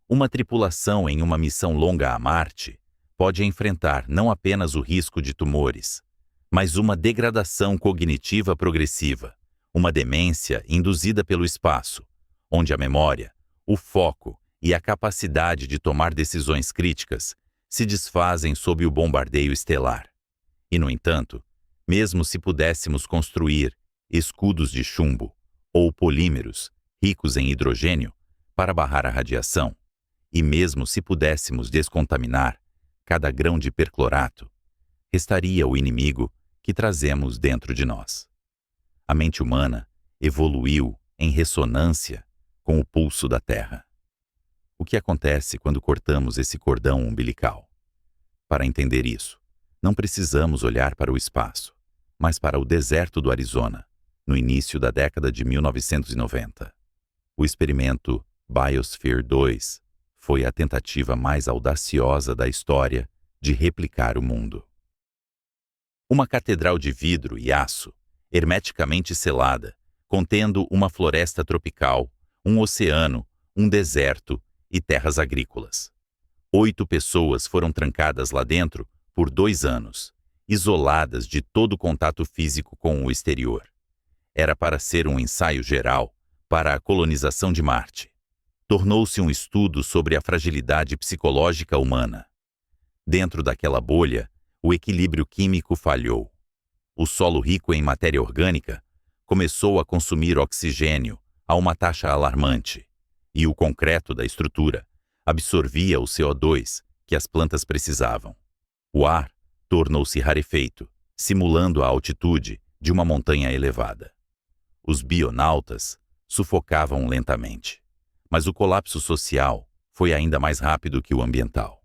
Uma tripulação em uma missão longa a Marte pode enfrentar não apenas o risco de tumores, mas uma degradação cognitiva progressiva, uma demência induzida pelo espaço, onde a memória, o foco e a capacidade de tomar decisões críticas se desfazem sob o bombardeio estelar. E, no entanto, mesmo se pudéssemos construir escudos de chumbo ou polímeros ricos em hidrogênio para barrar a radiação, e mesmo se pudéssemos descontaminar cada grão de perclorato, restaria o inimigo que trazemos dentro de nós. A mente humana evoluiu em ressonância com o pulso da Terra. O que acontece quando cortamos esse cordão umbilical? Para entender isso, não precisamos olhar para o espaço, mas para o deserto do Arizona, no início da década de 1990. O experimento Biosphere 2 foi a tentativa mais audaciosa da história de replicar o mundo. Uma catedral de vidro e aço, hermeticamente selada, contendo uma floresta tropical, um oceano, um deserto e terras agrícolas. 8 pessoas foram trancadas lá dentro por 2 anos, isoladas de todo contato físico com o exterior. Era para ser um ensaio geral para a colonização de Marte. Tornou-se um estudo sobre a fragilidade psicológica humana. Dentro daquela bolha, o equilíbrio químico falhou. O solo rico em matéria orgânica começou a consumir oxigênio a uma taxa alarmante, e o concreto da estrutura absorvia o CO2 que as plantas precisavam. O ar tornou-se rarefeito, simulando a altitude de uma montanha elevada. Os bionautas sufocavam lentamente, mas o colapso social foi ainda mais rápido que o ambiental.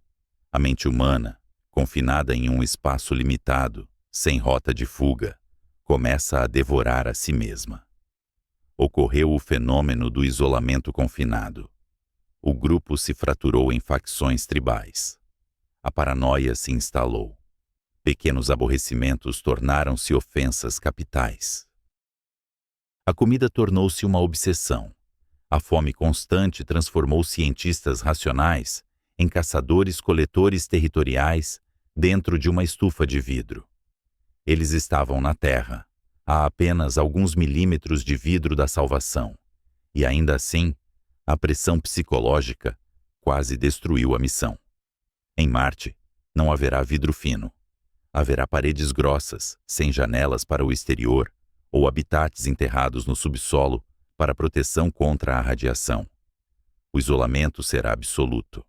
A mente humana, confinada em um espaço limitado, sem rota de fuga, começa a devorar a si mesma. Ocorreu o fenômeno do isolamento confinado. O grupo se fraturou em facções tribais. A paranoia se instalou. Pequenos aborrecimentos tornaram-se ofensas capitais. A comida tornou-se uma obsessão. A fome constante transformou cientistas racionais em caçadores-coletores territoriais dentro de uma estufa de vidro. Eles estavam na Terra, a apenas alguns milímetros de vidro da salvação, e ainda assim, a pressão psicológica quase destruiu a missão. Em Marte, não haverá vidro fino. Haverá paredes grossas, sem janelas para o exterior, ou habitats enterrados no subsolo para proteção contra a radiação. O isolamento será absoluto.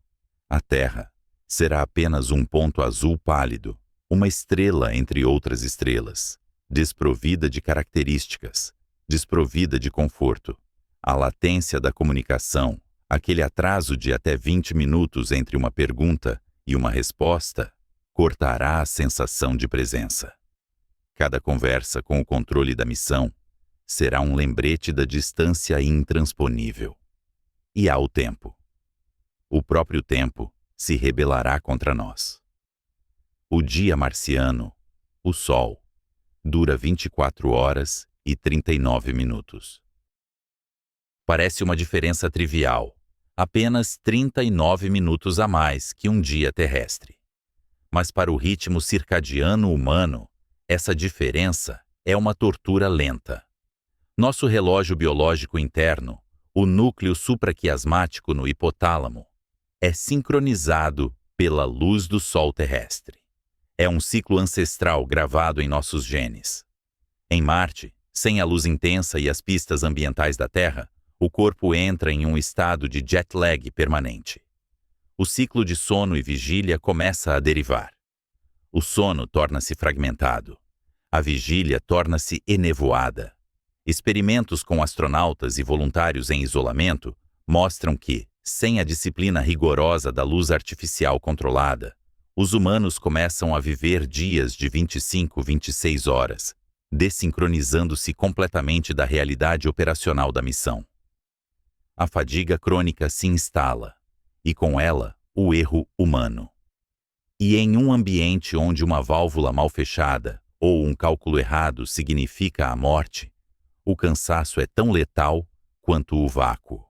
A Terra será apenas um ponto azul pálido, uma estrela entre outras estrelas, desprovida de características, desprovida de conforto. A latência da comunicação, aquele atraso de até 20 minutos entre uma pergunta e uma resposta, cortará a sensação de presença. Cada conversa com o controle da missão será um lembrete da distância intransponível. E há o tempo. O próprio tempo se rebelará contra nós. O dia marciano, o Sol, dura 24 horas e 39 minutos. Parece uma diferença trivial, apenas 39 minutos a mais que um dia terrestre. Mas para o ritmo circadiano humano, essa diferença é uma tortura lenta. Nosso relógio biológico interno, o núcleo supraquiasmático no hipotálamo, é sincronizado pela luz do Sol terrestre. É um ciclo ancestral gravado em nossos genes. Em Marte, sem a luz intensa e as pistas ambientais da Terra, o corpo entra em um estado de jet lag permanente. O ciclo de sono e vigília começa a derivar. O sono torna-se fragmentado. A vigília torna-se enevoada. Experimentos com astronautas e voluntários em isolamento mostram que, sem a disciplina rigorosa da luz artificial controlada, os humanos começam a viver dias de 25, 26 horas, desincronizando-se completamente da realidade operacional da missão. A fadiga crônica se instala, e com ela, o erro humano. E em um ambiente onde uma válvula mal fechada ou um cálculo errado significa a morte, o cansaço é tão letal quanto o vácuo.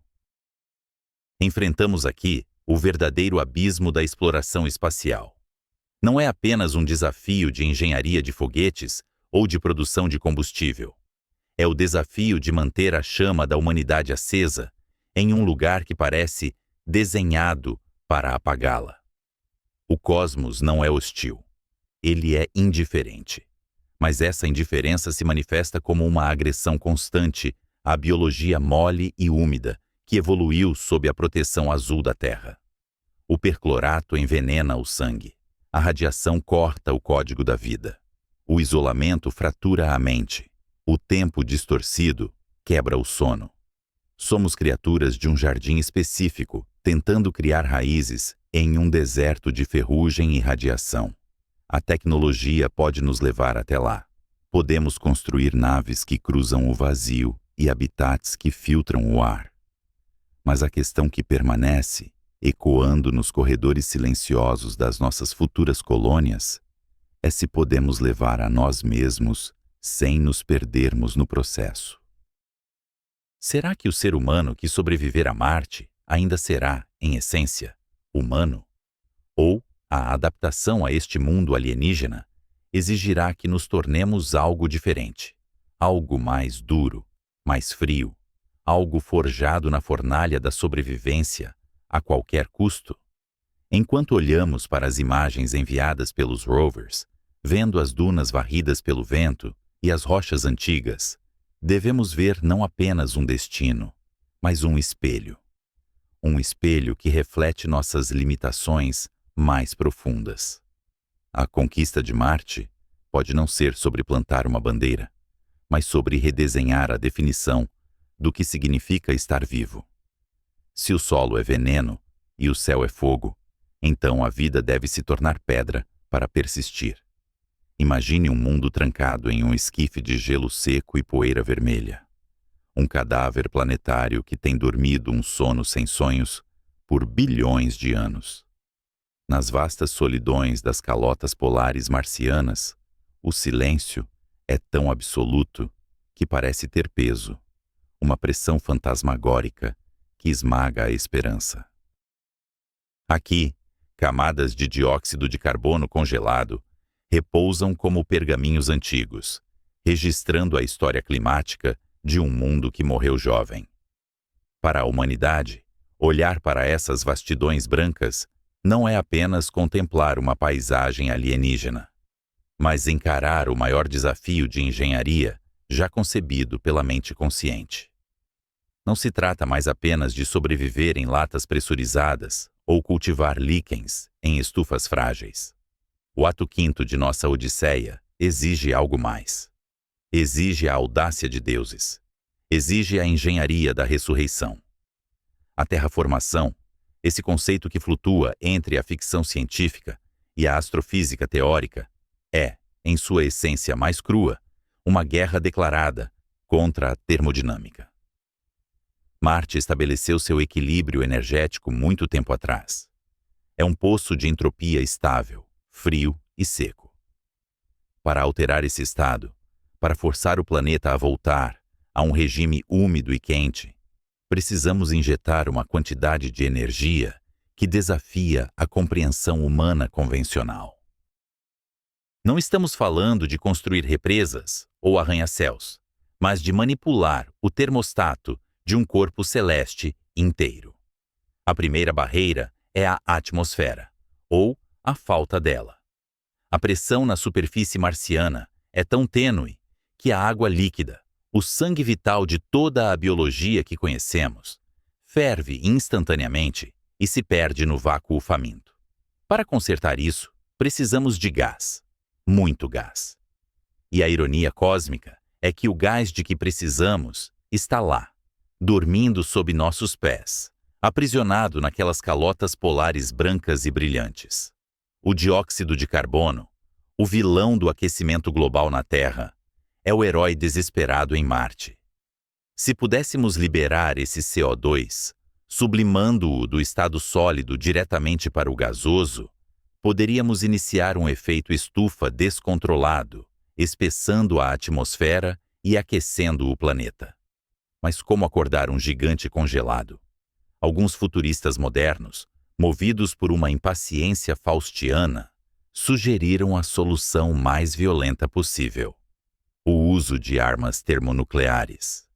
Enfrentamos aqui o verdadeiro abismo da exploração espacial. Não é apenas um desafio de engenharia de foguetes ou de produção de combustível. É o desafio de manter a chama da humanidade acesa em um lugar que parece desenhado para apagá-la. O cosmos não é hostil. Ele é indiferente. Mas essa indiferença se manifesta como uma agressão constante à biologia mole e úmida que evoluiu sob a proteção azul da Terra. O perclorato envenena o sangue. A radiação corta o código da vida. O isolamento fratura a mente. O tempo distorcido quebra o sono. Somos criaturas de um jardim específico, tentando criar raízes em um deserto de ferrugem e radiação. A tecnologia pode nos levar até lá. Podemos construir naves que cruzam o vazio e habitats que filtram o ar. Mas a questão que permanece, ecoando nos corredores silenciosos das nossas futuras colônias, é se podemos levar a nós mesmos sem nos perdermos no processo. Será que o ser humano que sobreviver a Marte ainda será, em essência, humano? Ou a adaptação a este mundo alienígena exigirá que nos tornemos algo diferente, algo mais duro, mais frio, algo forjado na fornalha da sobrevivência a qualquer custo? Enquanto olhamos para as imagens enviadas pelos rovers, vendo as dunas varridas pelo vento e as rochas antigas, devemos ver não apenas um destino, mas um espelho. Um espelho que reflete nossas limitações mais profundas. A conquista de Marte pode não ser sobre plantar uma bandeira, mas sobre redesenhar a definição do que significa estar vivo. Se o solo é veneno e o céu é fogo, então a vida deve se tornar pedra para persistir. Imagine um mundo trancado em um esquife de gelo seco e poeira vermelha. Um cadáver planetário que tem dormido um sono sem sonhos por bilhões de anos. Nas vastas solidões das calotas polares marcianas, o silêncio é tão absoluto que parece ter peso, uma pressão fantasmagórica que esmaga a esperança. Aqui, camadas de dióxido de carbono congelado repousam como pergaminhos antigos, registrando a história climática de um mundo que morreu jovem. Para a humanidade, olhar para essas vastidões brancas não é apenas contemplar uma paisagem alienígena, mas encarar o maior desafio de engenharia já concebido pela mente consciente. Não se trata mais apenas de sobreviver em latas pressurizadas ou cultivar líquens em estufas frágeis. O ato quinto de nossa odisseia exige algo mais. Exige a audácia de deuses. Exige a engenharia da ressurreição. A terraformação, esse conceito que flutua entre a ficção científica e a astrofísica teórica, é, em sua essência mais crua, uma guerra declarada contra a termodinâmica. Marte estabeleceu seu equilíbrio energético muito tempo atrás. É um poço de entropia estável, frio e seco. Para alterar esse estado, para forçar o planeta a voltar a um regime úmido e quente, precisamos injetar uma quantidade de energia que desafia a compreensão humana convencional. Não estamos falando de construir represas ou arranha-céus, mas de manipular o termostato de um corpo celeste inteiro. A primeira barreira é a atmosfera, ou a falta dela. A pressão na superfície marciana é tão tênue que a água líquida, o sangue vital de toda a biologia que conhecemos, ferve instantaneamente e se perde no vácuo faminto. Para consertar isso, precisamos de gás, muito gás. E a ironia cósmica é que o gás de que precisamos está lá, dormindo sob nossos pés, aprisionado naquelas calotas polares brancas e brilhantes. O dióxido de carbono, o vilão do aquecimento global na Terra, é o herói desesperado em Marte. Se pudéssemos liberar esse CO2, sublimando-o do estado sólido diretamente para o gasoso, poderíamos iniciar um efeito estufa descontrolado, espessando a atmosfera e aquecendo o planeta. Mas como acordar um gigante congelado? Alguns futuristas modernos, movidos por uma impaciência faustiana, sugeriram a solução mais violenta possível: o uso de armas termonucleares.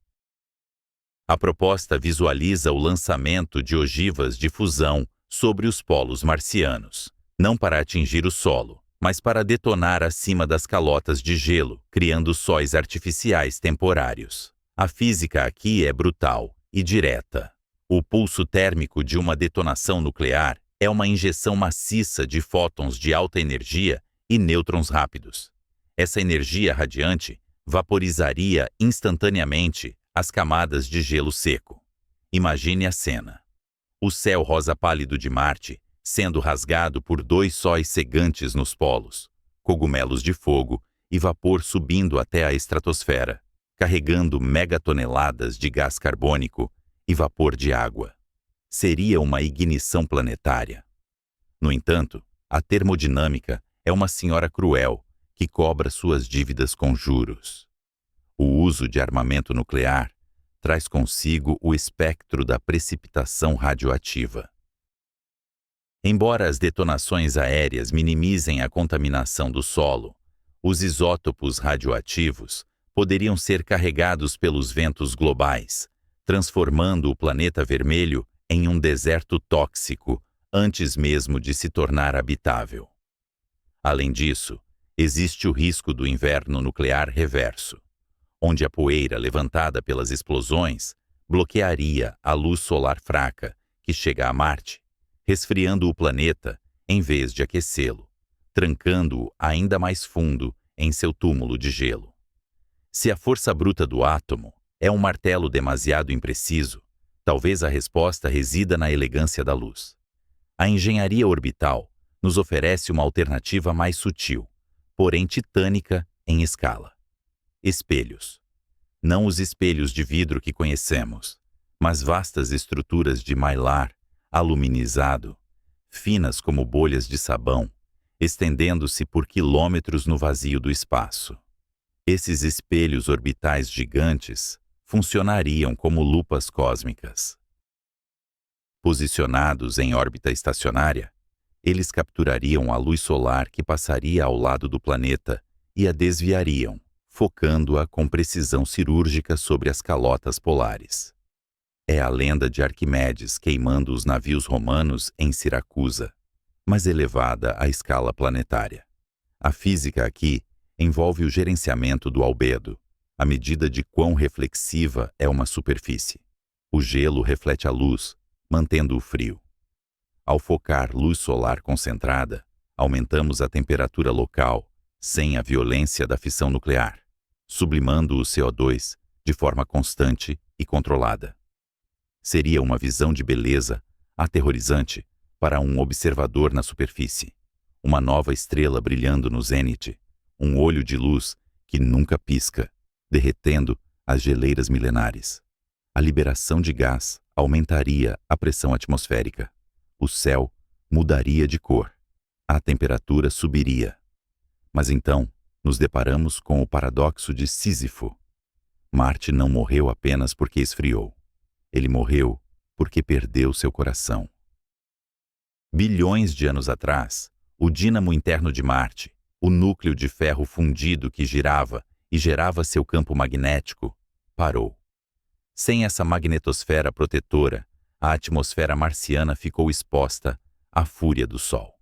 A proposta visualiza o lançamento de ogivas de fusão sobre os polos marcianos, não para atingir o solo, mas para detonar acima das calotas de gelo, criando sóis artificiais temporários. A física aqui é brutal e direta. O pulso térmico de uma detonação nuclear é uma injeção maciça de fótons de alta energia e nêutrons rápidos. Essa energia radiante vaporizaria instantaneamente as camadas de gelo seco. Imagine a cena. O céu rosa pálido de Marte sendo rasgado por 2 sóis cegantes nos polos, cogumelos de fogo e vapor subindo até a estratosfera, carregando megatoneladas de gás carbônico e vapor de água. Seria uma ignição planetária. No entanto, a termodinâmica é uma senhora cruel que cobra suas dívidas com juros. O uso de armamento nuclear traz consigo o espectro da precipitação radioativa. Embora as detonações aéreas minimizem a contaminação do solo, os isótopos radioativos poderiam ser carregados pelos ventos globais, transformando o planeta vermelho em um deserto tóxico antes mesmo de se tornar habitável. Além disso, existe o risco do inverno nuclear reverso, onde a poeira levantada pelas explosões bloquearia a luz solar fraca que chega a Marte, resfriando o planeta em vez de aquecê-lo, trancando-o ainda mais fundo em seu túmulo de gelo. Se a força bruta do átomo é um martelo demasiado impreciso, talvez a resposta resida na elegância da luz. A engenharia orbital nos oferece uma alternativa mais sutil, porém titânica em escala. Espelhos. Não os espelhos de vidro que conhecemos, mas vastas estruturas de mylar, aluminizado, finas como bolhas de sabão, estendendo-se por quilômetros no vazio do espaço. Esses espelhos orbitais gigantes funcionariam como lupas cósmicas. Posicionados em órbita estacionária, eles capturariam a luz solar que passaria ao lado do planeta e a desviariam, focando-a com precisão cirúrgica sobre as calotas polares. É a lenda de Arquimedes queimando os navios romanos em Siracusa, mas elevada à escala planetária. A física aqui envolve o gerenciamento do albedo, a medida de quão reflexiva é uma superfície. O gelo reflete a luz, mantendo o frio. Ao focar luz solar concentrada, aumentamos a temperatura local, sem a violência da fissão nuclear, sublimando o CO2 de forma constante e controlada. Seria uma visão de beleza aterrorizante para um observador na superfície, uma nova estrela brilhando no zênite, um olho de luz que nunca pisca, derretendo as geleiras milenares. A liberação de gás aumentaria a pressão atmosférica. O céu mudaria de cor. A temperatura subiria. Mas então, nos deparamos com o paradoxo de Sísifo. Marte não morreu apenas porque esfriou. Ele morreu porque perdeu seu coração. Bilhões de anos atrás, o dínamo interno de Marte, o núcleo de ferro fundido que girava e gerava seu campo magnético, parou. Sem essa magnetosfera protetora, a atmosfera marciana ficou exposta à fúria do Sol.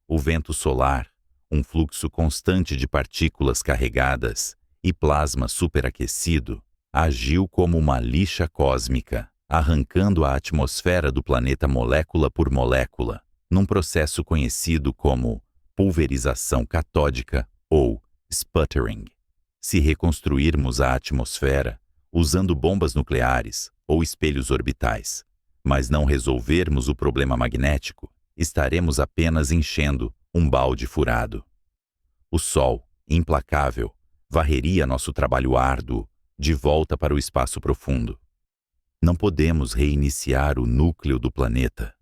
O vento solar, um fluxo constante de partículas carregadas e plasma superaquecido, agiu como uma lixa cósmica, arrancando a atmosfera do planeta molécula por molécula, num processo conhecido como pulverização catódica ou sputtering. Se reconstruirmos a atmosfera usando bombas nucleares ou espelhos orbitais, mas não resolvermos o problema magnético, estaremos apenas enchendo um balde furado. O Sol, implacável, varreria nosso trabalho árduo de volta para o espaço profundo. Não podemos reiniciar o núcleo do planeta.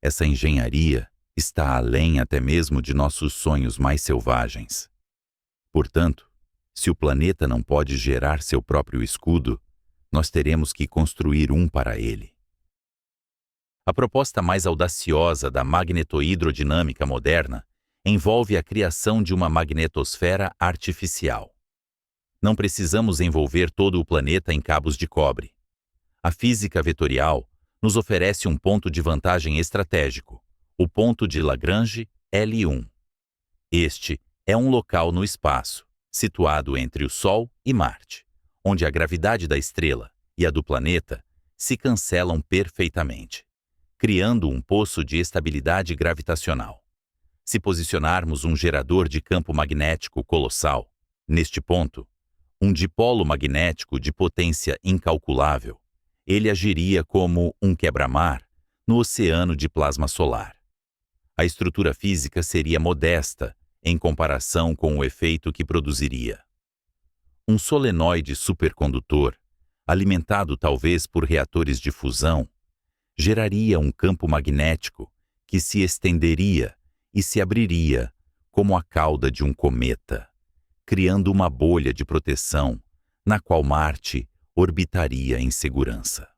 Essa engenharia está além até mesmo de nossos sonhos mais selvagens. Portanto, se o planeta não pode gerar seu próprio escudo, nós teremos que construir um para ele. A proposta mais audaciosa da magnetohidrodinâmica moderna envolve a criação de uma magnetosfera artificial. Não precisamos envolver todo o planeta em cabos de cobre. A física vetorial nos oferece um ponto de vantagem estratégico, o ponto de Lagrange L1. Este é um local no espaço, situado entre o Sol e Marte, onde a gravidade da estrela e a do planeta se cancelam perfeitamente, criando um poço de estabilidade gravitacional. Se posicionarmos um gerador de campo magnético colossal, neste ponto, um dipolo magnético de potência incalculável, ele agiria como um quebra-mar no oceano de plasma solar. A estrutura física seria modesta em comparação com o efeito que produziria. Um solenoide supercondutor, alimentado talvez por reatores de fusão, geraria um campo magnético que se estenderia e se abriria como a cauda de um cometa, criando uma bolha de proteção na qual Marte orbitaria em segurança.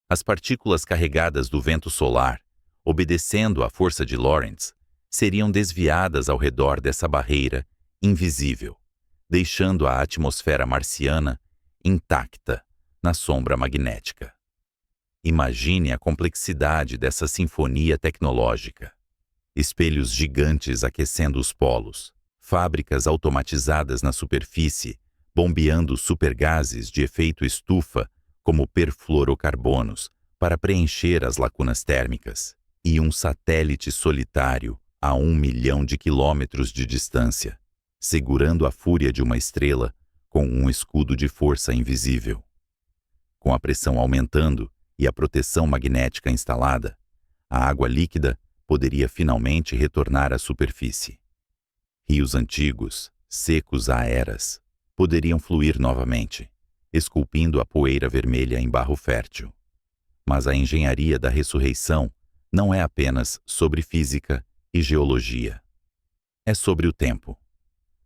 As partículas carregadas do vento solar, obedecendo à força de Lorentz, seriam desviadas ao redor dessa barreira invisível, deixando a atmosfera marciana intacta na sombra magnética. Imagine a complexidade dessa sinfonia tecnológica. Espelhos gigantes aquecendo os polos, fábricas automatizadas na superfície, bombeando supergases de efeito estufa como perfluorocarbonos para preencher as lacunas térmicas, e um satélite solitário a 1 milhão de quilômetros de distância, segurando a fúria de uma estrela com um escudo de força invisível. Com a pressão aumentando e a proteção magnética instalada, a água líquida poderia finalmente retornar à superfície. Rios antigos, secos há eras, poderiam fluir novamente, esculpindo a poeira vermelha em barro fértil. Mas a engenharia da ressurreição não é apenas sobre física e geologia. É sobre o tempo.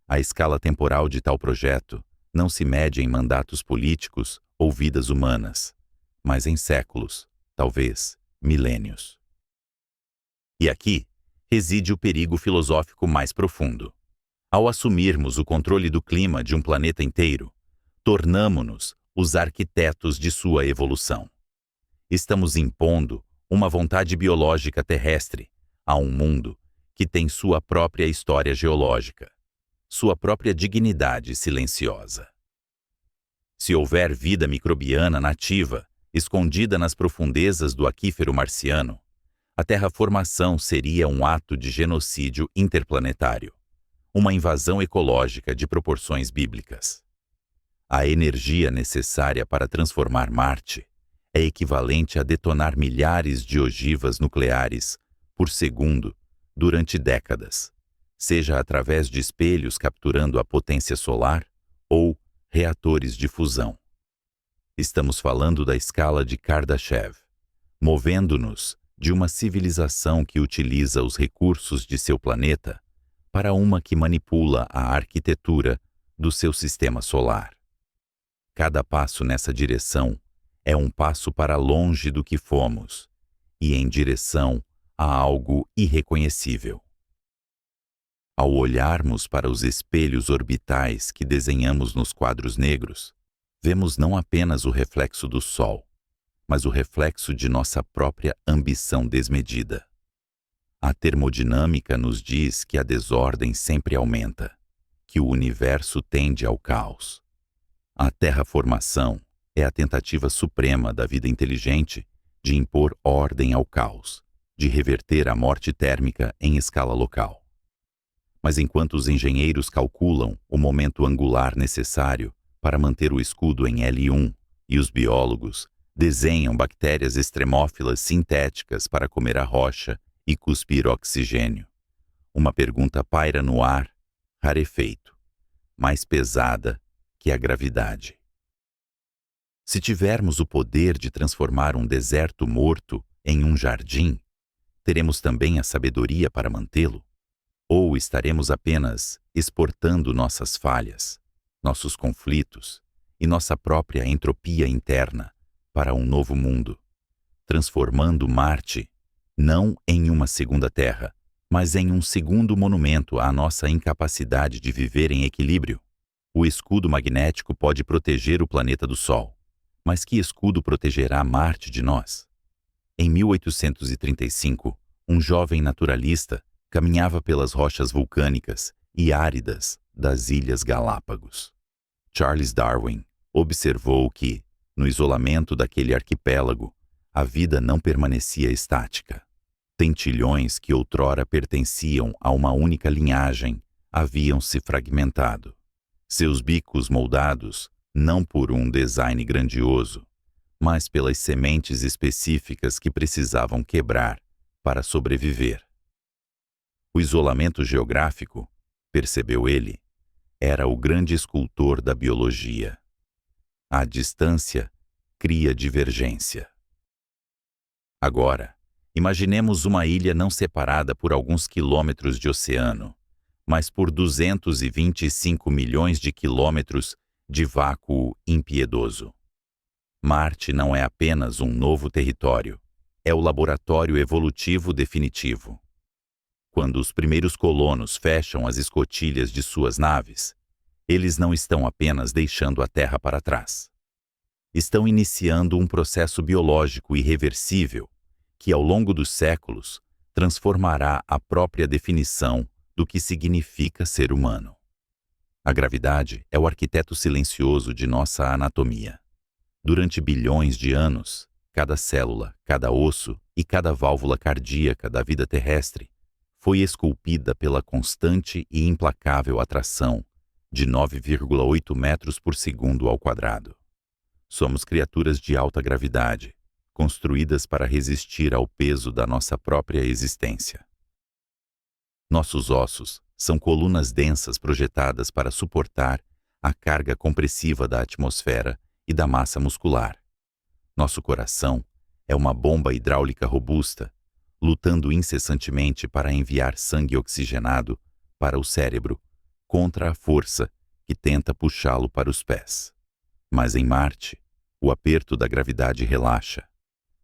A escala temporal de tal projeto não se mede em mandatos políticos ou vidas humanas, mas em séculos, talvez milênios. E aqui reside o perigo filosófico mais profundo. Ao assumirmos o controle do clima de um planeta inteiro, tornamo-nos os arquitetos de sua evolução. Estamos impondo uma vontade biológica terrestre a um mundo que tem sua própria história geológica, sua própria dignidade silenciosa. Se houver vida microbiana nativa, escondida nas profundezas do aquífero marciano, a terraformação seria um ato de genocídio interplanetário, uma invasão ecológica de proporções bíblicas. A energia necessária para transformar Marte é equivalente a detonar milhares de ogivas nucleares por segundo durante décadas, seja através de espelhos capturando a potência solar ou reatores de fusão. Estamos falando da escala de Kardashev, movendo-nos de uma civilização que utiliza os recursos de seu planeta para uma que manipula a arquitetura do seu sistema solar. Cada passo nessa direção é um passo para longe do que fomos e em direção a algo irreconhecível. Ao olharmos para os espelhos orbitais que desenhamos nos quadros negros, vemos não apenas o reflexo do Sol, mas o reflexo de nossa própria ambição desmedida. A termodinâmica nos diz que a desordem sempre aumenta, que o universo tende ao caos. A terraformação é a tentativa suprema da vida inteligente de impor ordem ao caos, de reverter a morte térmica em escala local. Mas enquanto os engenheiros calculam o momento angular necessário para manter o escudo em L1 e os biólogos desenham bactérias extremófilas sintéticas para comer a rocha e cuspir oxigênio, uma pergunta paira no ar, rarefeito, mais pesada que a gravidade. Se tivermos o poder de transformar um deserto morto em um jardim, teremos também a sabedoria para mantê-lo? Ou estaremos apenas exportando nossas falhas, nossos conflitos e nossa própria entropia interna para um novo mundo, transformando Marte não em uma segunda Terra, mas em um segundo monumento à nossa incapacidade de viver em equilíbrio? O escudo magnético pode proteger o planeta do Sol, mas que escudo protegerá Marte de nós? Em 1835, um jovem naturalista caminhava pelas rochas vulcânicas e áridas das Ilhas Galápagos. Charles Darwin observou que, no isolamento daquele arquipélago, a vida não permanecia estática. Tentilhões que outrora pertenciam a uma única linhagem haviam se fragmentado. Seus bicos moldados, não por um design grandioso, mas pelas sementes específicas que precisavam quebrar para sobreviver. O isolamento geográfico, percebeu ele, era o grande escultor da biologia. A distância cria divergência. Agora, imaginemos uma ilha não separada por alguns quilômetros de oceano, mas por 225 milhões de quilômetros de vácuo impiedoso. Marte não é apenas um novo território, é o laboratório evolutivo definitivo. Quando os primeiros colonos fecham as escotilhas de suas naves, eles não estão apenas deixando a Terra para trás. Estão iniciando um processo biológico irreversível que, ao longo dos séculos, transformará a própria definição do que significa ser humano. A gravidade é o arquiteto silencioso de nossa anatomia. Durante bilhões de anos, cada célula, cada osso e cada válvula cardíaca da vida terrestre foi esculpida pela constante e implacável atração de 9,8 metros por segundo ao quadrado. Somos criaturas de alta gravidade, construídas para resistir ao peso da nossa própria existência. Nossos ossos são colunas densas projetadas para suportar a carga compressiva da atmosfera e da massa muscular. Nosso coração é uma bomba hidráulica robusta, lutando incessantemente para enviar sangue oxigenado para o cérebro contra a força que tenta puxá-lo para os pés. Mas em Marte, o aperto da gravidade relaxa.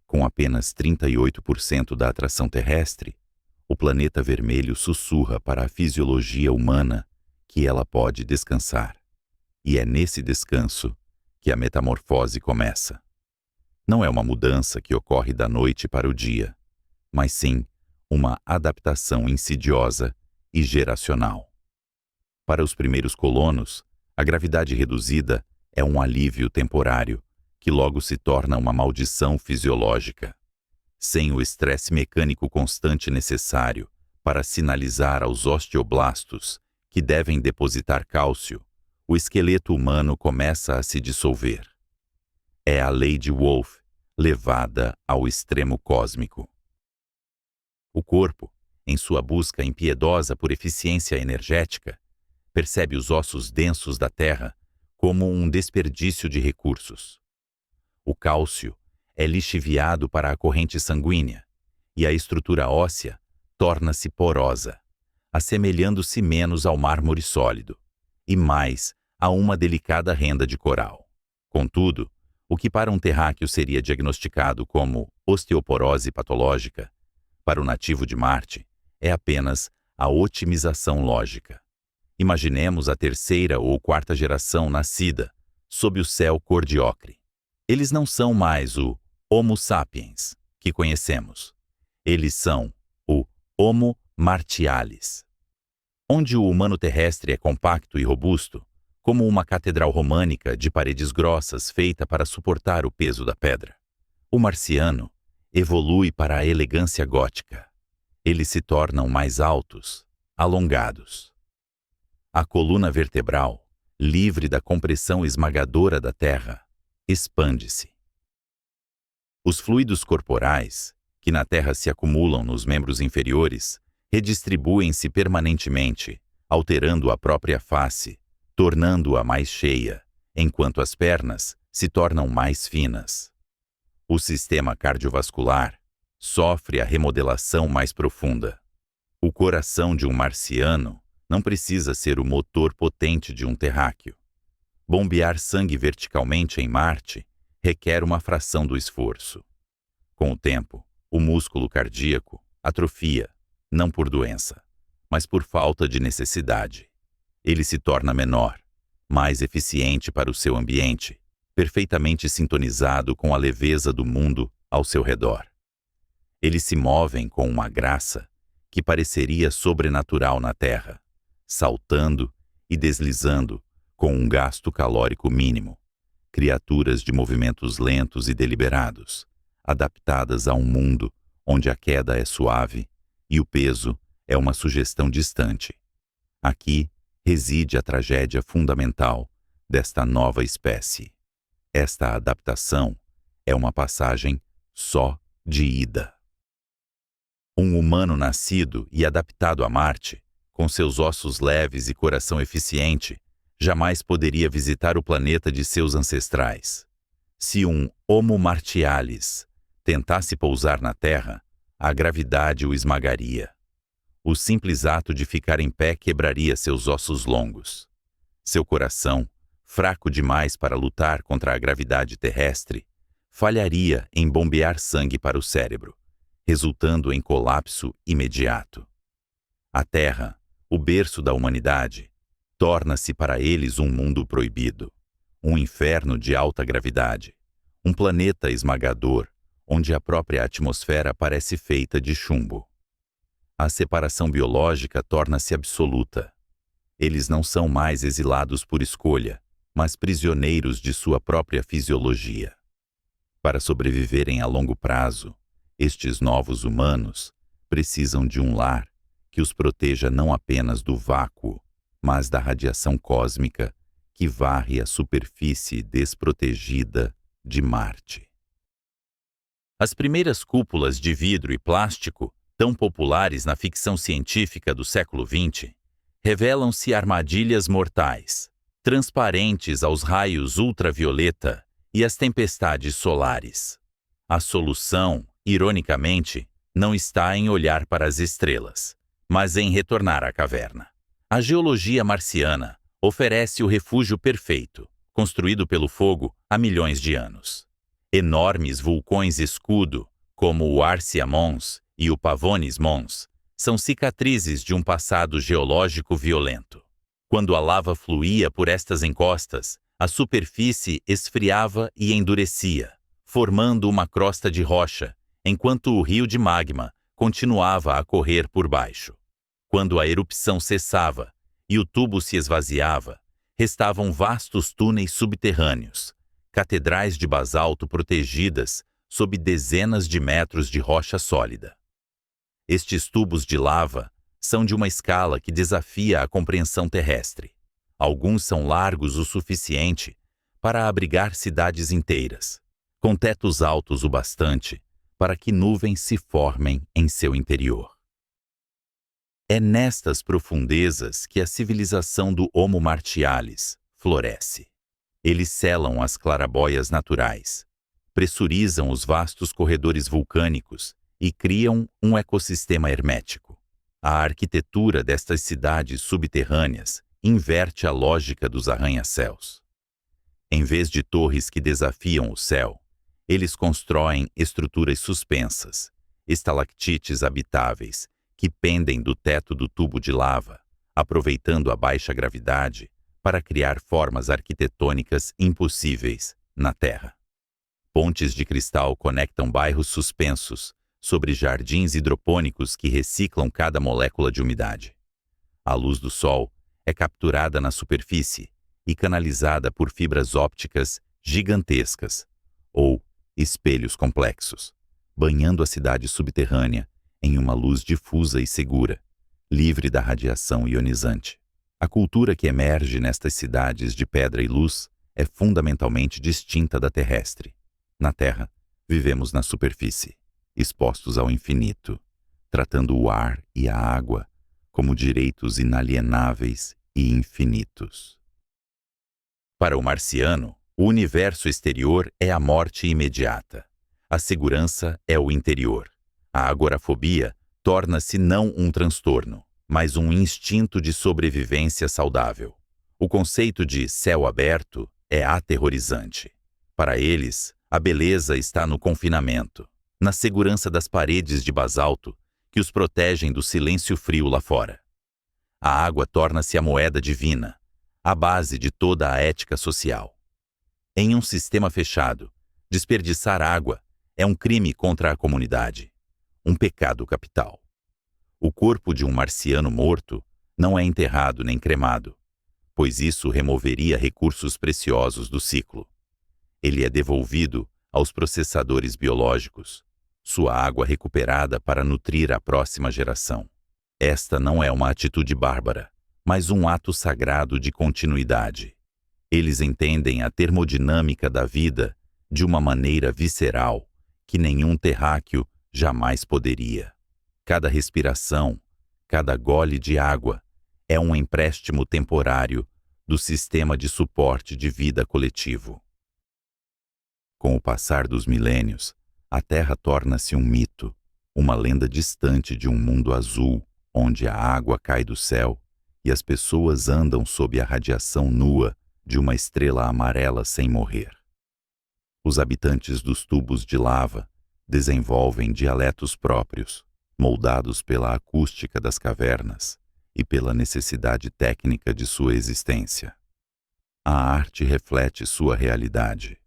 Com apenas 38% da atração terrestre, o planeta vermelho sussurra para a fisiologia humana que ela pode descansar. E é nesse descanso que a metamorfose começa. Não é uma mudança que ocorre da noite para o dia, mas sim uma adaptação insidiosa e geracional. Para os primeiros colonos, a gravidade reduzida é um alívio temporário, que logo se torna uma maldição fisiológica. Sem o estresse mecânico constante necessário para sinalizar aos osteoblastos que devem depositar cálcio, o esqueleto humano começa a se dissolver. É a lei de Wolff levada ao extremo cósmico. O corpo, em sua busca impiedosa por eficiência energética, percebe os ossos densos da Terra como um desperdício de recursos. O cálcio é lixiviado para a corrente sanguínea e a estrutura óssea torna-se porosa, assemelhando-se menos ao mármore sólido e mais a uma delicada renda de coral. Contudo, o que para um terráqueo seria diagnosticado como osteoporose patológica, para o nativo de Marte, é apenas a otimização lógica. Imaginemos a terceira ou quarta geração nascida sob o céu cor de ocre. Eles não são mais o Homo sapiens que conhecemos. Eles são o Homo martialis. Onde o humano terrestre é compacto e robusto, como uma catedral românica de paredes grossas feita para suportar o peso da pedra, o marciano evolui para a elegância gótica. Eles se tornam mais altos, alongados. A coluna vertebral, livre da compressão esmagadora da Terra, expande-se. Os fluidos corporais, que na Terra se acumulam nos membros inferiores, redistribuem-se permanentemente, alterando a própria face, tornando-a mais cheia, enquanto as pernas se tornam mais finas. O sistema cardiovascular sofre a remodelação mais profunda. O coração de um marciano não precisa ser o motor potente de um terráqueo. Bombear sangue verticalmente em Marte requer uma fração do esforço. Com o tempo, o músculo cardíaco atrofia, não por doença, mas por falta de necessidade. Ele se torna menor, mais eficiente para o seu ambiente, perfeitamente sintonizado com a leveza do mundo ao seu redor. Eles se movem com uma graça que pareceria sobrenatural na Terra, saltando e deslizando com um gasto calórico mínimo. Criaturas de movimentos lentos e deliberados, adaptadas a um mundo onde a queda é suave e o peso é uma sugestão distante. Aqui reside a tragédia fundamental desta nova espécie. Esta adaptação é uma passagem só de ida. Um humano nascido e adaptado a Marte, com seus ossos leves e coração eficiente, jamais poderia visitar o planeta de seus ancestrais. Se um Homo martialis tentasse pousar na Terra, a gravidade o esmagaria. O simples ato de ficar em pé quebraria seus ossos longos. Seu coração, fraco demais para lutar contra a gravidade terrestre, falharia em bombear sangue para o cérebro, resultando em colapso imediato. A Terra, o berço da humanidade, torna-se para eles um mundo proibido, um inferno de alta gravidade, um planeta esmagador, onde a própria atmosfera parece feita de chumbo. A separação biológica torna-se absoluta. Eles não são mais exilados por escolha, mas prisioneiros de sua própria fisiologia. Para sobreviverem a longo prazo, estes novos humanos precisam de um lar que os proteja não apenas do vácuo, mas da radiação cósmica que varre a superfície desprotegida de Marte. As primeiras cúpulas de vidro e plástico, tão populares na ficção científica do século XX, revelam-se armadilhas mortais, transparentes aos raios ultravioleta e às tempestades solares. A solução, ironicamente, não está em olhar para as estrelas, mas em retornar à caverna. A geologia marciana oferece o refúgio perfeito, construído pelo fogo há milhões de anos. Enormes vulcões escudo, como o Arsia Mons e o Pavonis Mons, são cicatrizes de um passado geológico violento. Quando a lava fluía por estas encostas, a superfície esfriava e endurecia, formando uma crosta de rocha, enquanto o rio de magma continuava a correr por baixo. Quando a erupção cessava e o tubo se esvaziava, restavam vastos túneis subterrâneos, catedrais de basalto protegidas sob dezenas de metros de rocha sólida. Estes tubos de lava são de uma escala que desafia a compreensão terrestre. Alguns são largos o suficiente para abrigar cidades inteiras, com tetos altos o bastante para que nuvens se formem em seu interior. É nestas profundezas que a civilização do Homo martialis floresce. Eles selam as clarabóias naturais, pressurizam os vastos corredores vulcânicos e criam um ecossistema hermético. A arquitetura destas cidades subterrâneas inverte a lógica dos arranha-céus. Em vez de torres que desafiam o céu, eles constroem estruturas suspensas, estalactites habitáveis, que pendem do teto do tubo de lava, aproveitando a baixa gravidade para criar formas arquitetônicas impossíveis na Terra. Pontes de cristal conectam bairros suspensos sobre jardins hidropônicos que reciclam cada molécula de umidade. A luz do sol é capturada na superfície e canalizada por fibras ópticas gigantescas, ou espelhos complexos, banhando a cidade subterrânea em uma luz difusa e segura, livre da radiação ionizante. A cultura que emerge nestas cidades de pedra e luz é fundamentalmente distinta da terrestre. Na Terra, vivemos na superfície, expostos ao infinito, tratando o ar e a água como direitos inalienáveis e infinitos. Para o marciano, o universo exterior é a morte imediata. A segurança é o interior. A agorafobia torna-se não um transtorno, mas um instinto de sobrevivência saudável. O conceito de céu aberto é aterrorizante. Para eles, a beleza está no confinamento, na segurança das paredes de basalto que os protegem do silêncio frio lá fora. A água torna-se a moeda divina, a base de toda a ética social. Em um sistema fechado, desperdiçar água é um crime contra a comunidade, um pecado capital. O corpo de um marciano morto não é enterrado nem cremado, pois isso removeria recursos preciosos do ciclo. Ele é devolvido aos processadores biológicos, sua água recuperada para nutrir a próxima geração. Esta não é uma atitude bárbara, mas um ato sagrado de continuidade. Eles entendem a termodinâmica da vida de uma maneira visceral que nenhum terráqueo jamais poderia. Cada respiração, cada gole de água é um empréstimo temporário do sistema de suporte de vida coletivo. Com o passar dos milênios, a Terra torna-se um mito, uma lenda distante de um mundo azul, onde a água cai do céu e as pessoas andam sob a radiação nua de uma estrela amarela sem morrer. Os habitantes dos tubos de lava desenvolvem dialetos próprios, moldados pela acústica das cavernas e pela necessidade técnica de sua existência. A arte reflete sua realidade.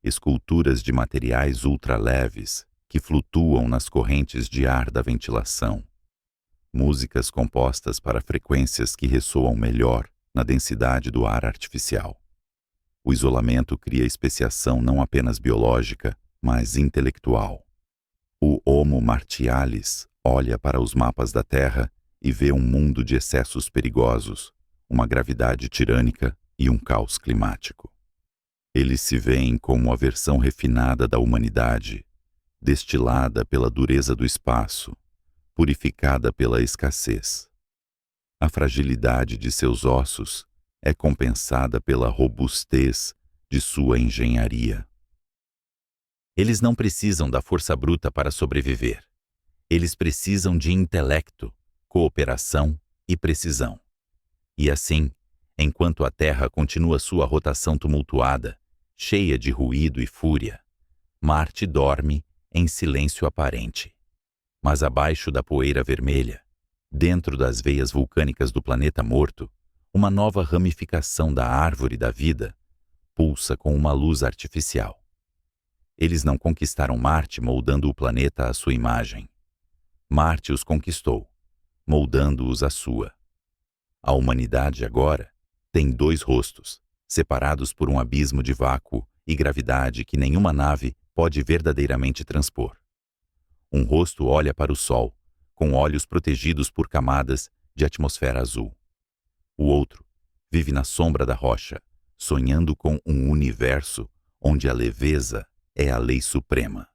Esculturas de materiais ultraleves que flutuam nas correntes de ar da ventilação. Músicas compostas para frequências que ressoam melhor na densidade do ar artificial. O isolamento cria especiação não apenas biológica, mas intelectual. O Homo Martialis olha para os mapas da Terra e vê um mundo de excessos perigosos, uma gravidade tirânica e um caos climático. Eles se veem como a versão refinada da humanidade, destilada pela dureza do espaço, purificada pela escassez. A fragilidade de seus ossos é compensada pela robustez de sua engenharia. Eles não precisam da força bruta para sobreviver. Eles precisam de intelecto, cooperação e precisão. E assim, enquanto a Terra continua sua rotação tumultuada, cheia de ruído e fúria, Marte dorme em silêncio aparente. Mas abaixo da poeira vermelha, dentro das veias vulcânicas do planeta morto, uma nova ramificação da árvore da vida pulsa com uma luz artificial. Eles não conquistaram Marte moldando o planeta à sua imagem. Marte os conquistou, moldando-os à sua. A humanidade agora tem dois rostos, separados por um abismo de vácuo e gravidade que nenhuma nave pode verdadeiramente transpor. Um rosto olha para o Sol, com olhos protegidos por camadas de atmosfera azul. O outro vive na sombra da rocha, sonhando com um universo onde a leveza é a lei suprema.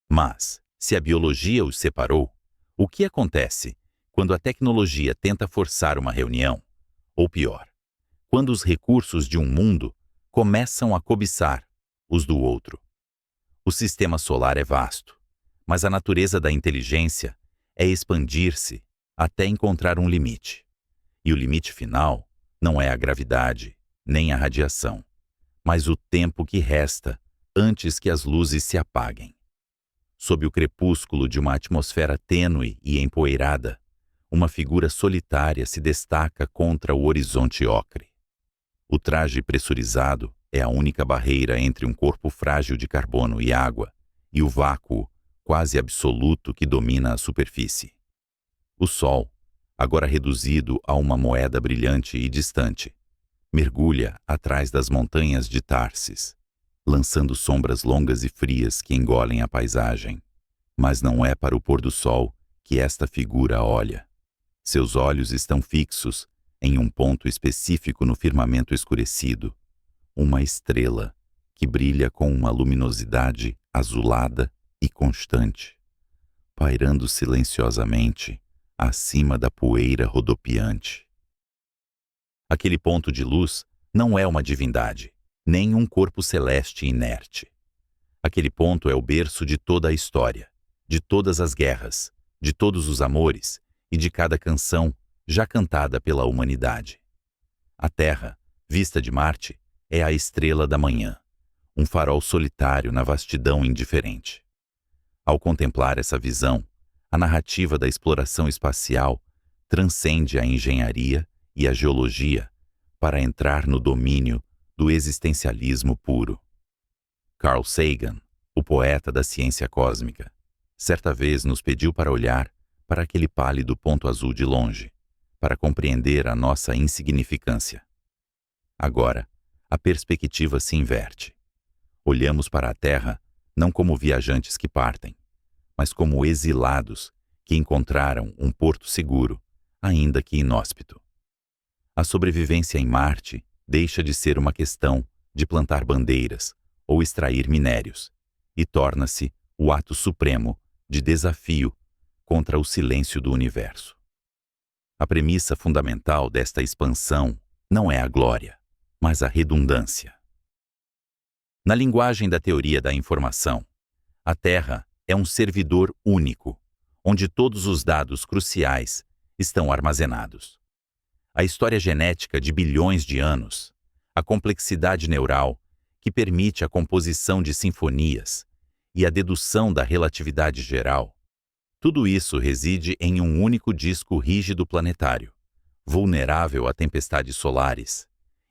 Mas, se a biologia os separou, o que acontece quando a tecnologia tenta forçar uma reunião? Ou pior, quando os recursos de um mundo começam a cobiçar os do outro? O sistema solar é vasto, mas a natureza da inteligência é expandir-se até encontrar um limite. E o limite final não é a gravidade, nem a radiação, mas o tempo que resta antes que as luzes se apaguem. Sob o crepúsculo de uma atmosfera tênue e empoeirada, uma figura solitária se destaca contra o horizonte ocre. O traje pressurizado é a única barreira entre um corpo frágil de carbono e água e o vácuo quase absoluto que domina a superfície. O Sol, agora reduzido a uma moeda brilhante e distante, mergulha atrás das montanhas de Tarsis, lançando sombras longas e frias que engolem a paisagem. Mas não é para o pôr do sol que esta figura olha. Seus olhos estão fixos em um ponto específico no firmamento escurecido, uma estrela que brilha com uma luminosidade azulada e constante, pairando silenciosamente acima da poeira rodopiante. Aquele ponto de luz não é uma divindade, nem um corpo celeste inerte. Aquele ponto é o berço de toda a história, de todas as guerras, de todos os amores e de cada canção já cantada pela humanidade. A Terra, vista de Marte, é a estrela da manhã, um farol solitário na vastidão indiferente. Ao contemplar essa visão, a narrativa da exploração espacial transcende a engenharia e a geologia para entrar no domínio do existencialismo puro. Carl Sagan, o poeta da ciência cósmica, certa vez nos pediu para olhar para aquele pálido ponto azul de longe, para compreender a nossa insignificância. Agora, a perspectiva se inverte. Olhamos para a Terra não como viajantes que partem, mas como exilados que encontraram um porto seguro, ainda que inóspito. A sobrevivência em Marte deixa de ser uma questão de plantar bandeiras ou extrair minérios, e torna-se o ato supremo de desafio contra o silêncio do universo. A premissa fundamental desta expansão não é a glória, mas a redundância. Na linguagem da teoria da informação, a Terra é um servidor único, onde todos os dados cruciais estão armazenados. A história genética de bilhões de anos, a complexidade neural que permite a composição de sinfonias e a dedução da relatividade geral, tudo isso reside em um único disco rígido planetário, vulnerável a tempestades solares,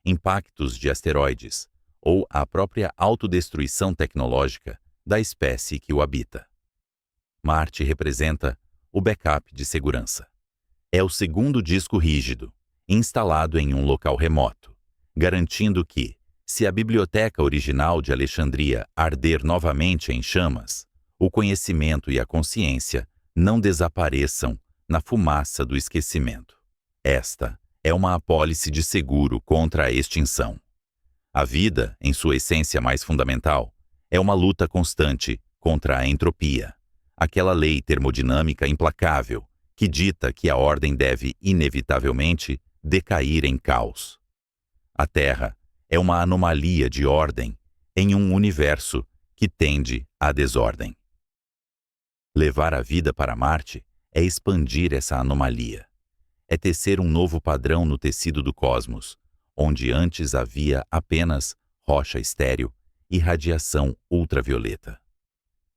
impactos de asteroides ou à própria autodestruição tecnológica da espécie que o habita. Marte representa o backup de segurança. É o segundo disco rígido, instalado em um local remoto, garantindo que, se a biblioteca original de Alexandria arder novamente em chamas, o conhecimento e a consciência não desapareçam na fumaça do esquecimento. Esta é uma apólice de seguro contra a extinção. A vida, em sua essência mais fundamental, é uma luta constante contra a entropia, aquela lei termodinâmica implacável que dita que a ordem deve, inevitavelmente, decair em caos. A Terra é uma anomalia de ordem em um universo que tende à desordem. Levar a vida para Marte é expandir essa anomalia. É tecer um novo padrão no tecido do cosmos, onde antes havia apenas rocha estéril e radiação ultravioleta.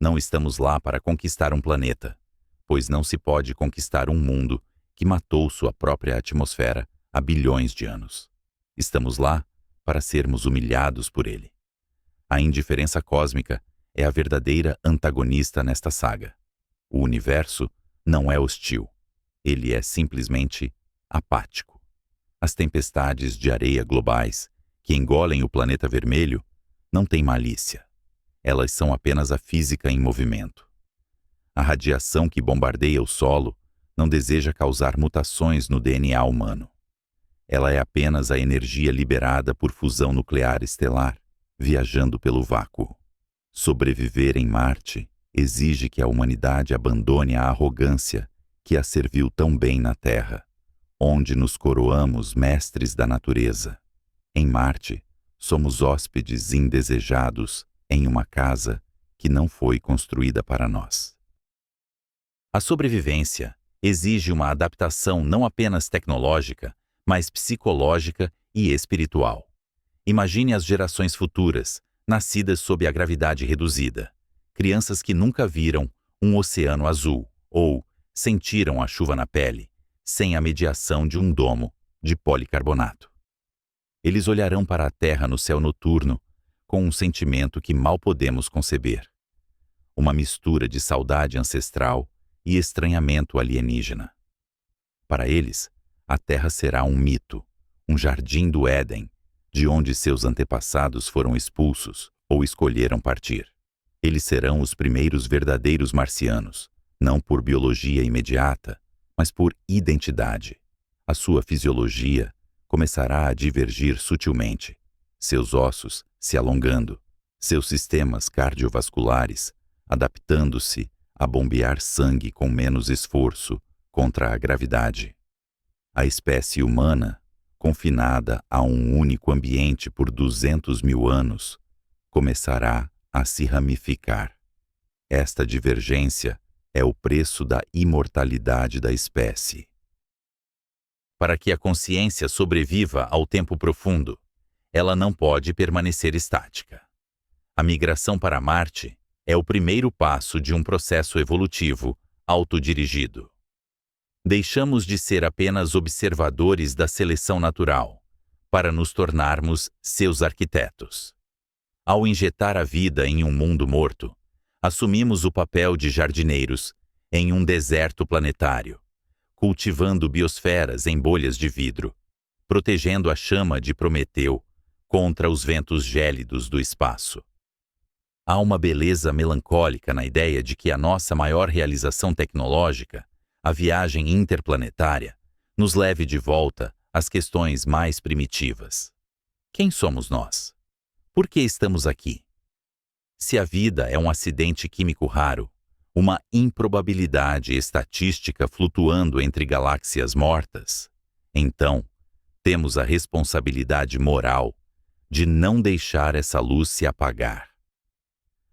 Não estamos lá para conquistar um planeta, pois não se pode conquistar um mundo que matou sua própria atmosfera há bilhões de anos. Estamos lá para sermos humilhados por ele. A indiferença cósmica é a verdadeira antagonista nesta saga. O universo não é hostil, ele é simplesmente apático. As tempestades de areia globais que engolem o planeta vermelho não têm malícia. Elas são apenas a física em movimento. A radiação que bombardeia o solo não deseja causar mutações no DNA humano. Ela é apenas a energia liberada por fusão nuclear estelar, viajando pelo vácuo. Sobreviver em Marte exige que a humanidade abandone a arrogância que a serviu tão bem na Terra, onde nos coroamos mestres da natureza. Em Marte, somos hóspedes indesejados em uma casa que não foi construída para nós. A sobrevivência exige uma adaptação não apenas tecnológica, mas psicológica e espiritual. Imagine as gerações futuras, nascidas sob a gravidade reduzida. Crianças que nunca viram um oceano azul ou sentiram a chuva na pele, sem a mediação de um domo de policarbonato. Eles olharão para a Terra no céu noturno com um sentimento que mal podemos conceber. Uma mistura de saudade ancestral e estranhamento alienígena. Para eles, a Terra será um mito, um jardim do Éden, de onde seus antepassados foram expulsos ou escolheram partir. Eles serão os primeiros verdadeiros marcianos, não por biologia imediata, mas por identidade. A sua fisiologia começará a divergir sutilmente, seus ossos se alongando, seus sistemas cardiovasculares adaptando-se a bombear sangue com menos esforço contra a gravidade. A espécie humana, confinada a um único ambiente por 200 mil anos, começará a se ramificar. Esta divergência é o preço da imortalidade da espécie. Para que a consciência sobreviva ao tempo profundo, ela não pode permanecer estática. A migração para Marte é o primeiro passo de um processo evolutivo autodirigido. Deixamos de ser apenas observadores da seleção natural, para nos tornarmos seus arquitetos. Ao injetar a vida em um mundo morto, assumimos o papel de jardineiros em um deserto planetário, cultivando biosferas em bolhas de vidro, protegendo a chama de Prometeu contra os ventos gélidos do espaço. Há uma beleza melancólica na ideia de que a nossa maior realização tecnológica, a viagem interplanetária, nos leve de volta às questões mais primitivas. Quem somos nós? Por que estamos aqui? Se a vida é um acidente químico raro, uma improbabilidade estatística flutuando entre galáxias mortas, então temos a responsabilidade moral de não deixar essa luz se apagar.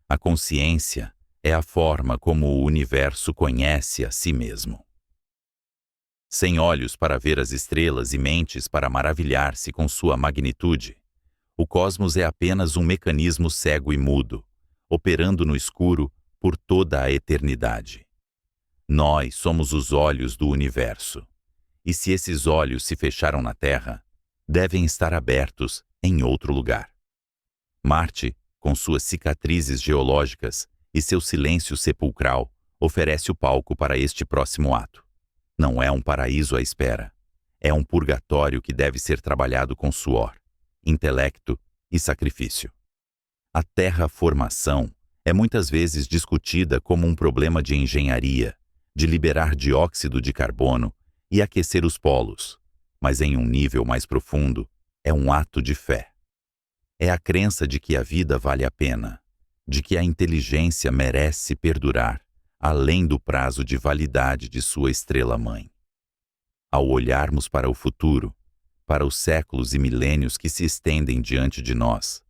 A consciência é a forma como o universo conhece a si mesmo. Sem olhos para ver as estrelas e mentes para maravilhar-se com sua magnitude, o cosmos é apenas um mecanismo cego e mudo, operando no escuro por toda a eternidade. Nós somos os olhos do universo, e se esses olhos se fecharam na Terra, devem estar abertos em outro lugar. Marte, com suas cicatrizes geológicas e seu silêncio sepulcral, oferece o palco para este próximo ato. Não é um paraíso à espera. É um purgatório que deve ser trabalhado com suor, intelecto e sacrifício. A terraformação é muitas vezes discutida como um problema de engenharia, de liberar dióxido de carbono e aquecer os polos, mas em um nível mais profundo, é um ato de fé. É a crença de que a vida vale a pena, de que a inteligência merece perdurar, além do prazo de validade de sua estrela-mãe. Ao olharmos para o futuro, para os séculos e milênios que se estendem diante de nós,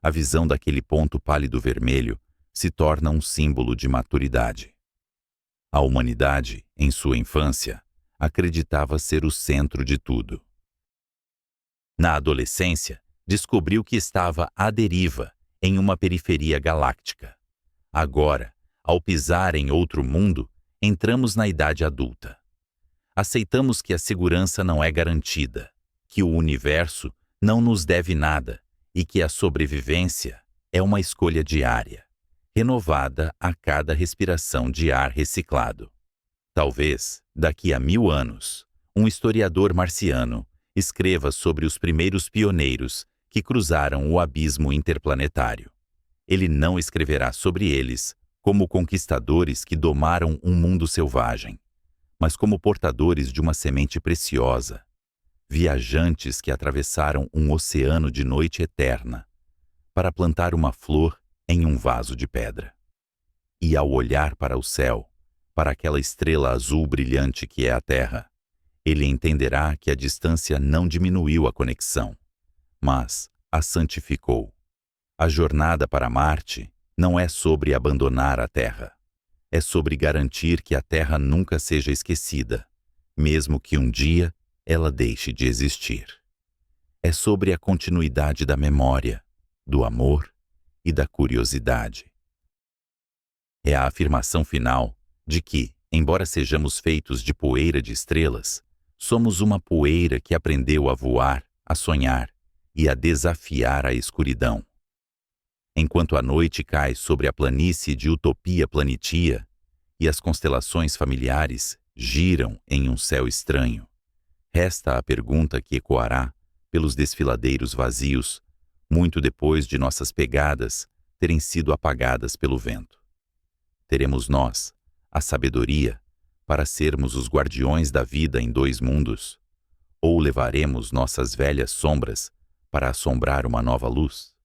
a visão daquele ponto pálido vermelho se torna um símbolo de maturidade. A humanidade, em sua infância, acreditava ser o centro de tudo. Na adolescência, descobriu que estava à deriva em uma periferia galáctica. Agora, ao pisar em outro mundo, entramos na idade adulta. Aceitamos que a segurança não é garantida, que o universo não nos deve nada e que a sobrevivência é uma escolha diária, renovada a cada respiração de ar reciclado. Talvez, daqui a 1000 anos, um historiador marciano escreva sobre os primeiros pioneiros que cruzaram o abismo interplanetário. Ele não escreverá sobre eles como conquistadores que domaram um mundo selvagem, mas como portadores de uma semente preciosa, viajantes que atravessaram um oceano de noite eterna para plantar uma flor em um vaso de pedra. E ao olhar para o céu, para aquela estrela azul brilhante que é a Terra, ele entenderá que a distância não diminuiu a conexão, mas a santificou. A jornada para Marte não é sobre abandonar a Terra. É sobre garantir que a Terra nunca seja esquecida, mesmo que um dia ela deixe de existir. É sobre a continuidade da memória, do amor e da curiosidade. É a afirmação final de que, embora sejamos feitos de poeira de estrelas, somos uma poeira que aprendeu a voar, a sonhar e a desafiar a escuridão. Enquanto a noite cai sobre a planície de Utopia Planitia e as constelações familiares giram em um céu estranho, resta a pergunta que ecoará pelos desfiladeiros vazios, muito depois de nossas pegadas terem sido apagadas pelo vento. Teremos nós a sabedoria para sermos os guardiões da vida em dois mundos? Ou levaremos nossas velhas sombras para assombrar uma nova luz?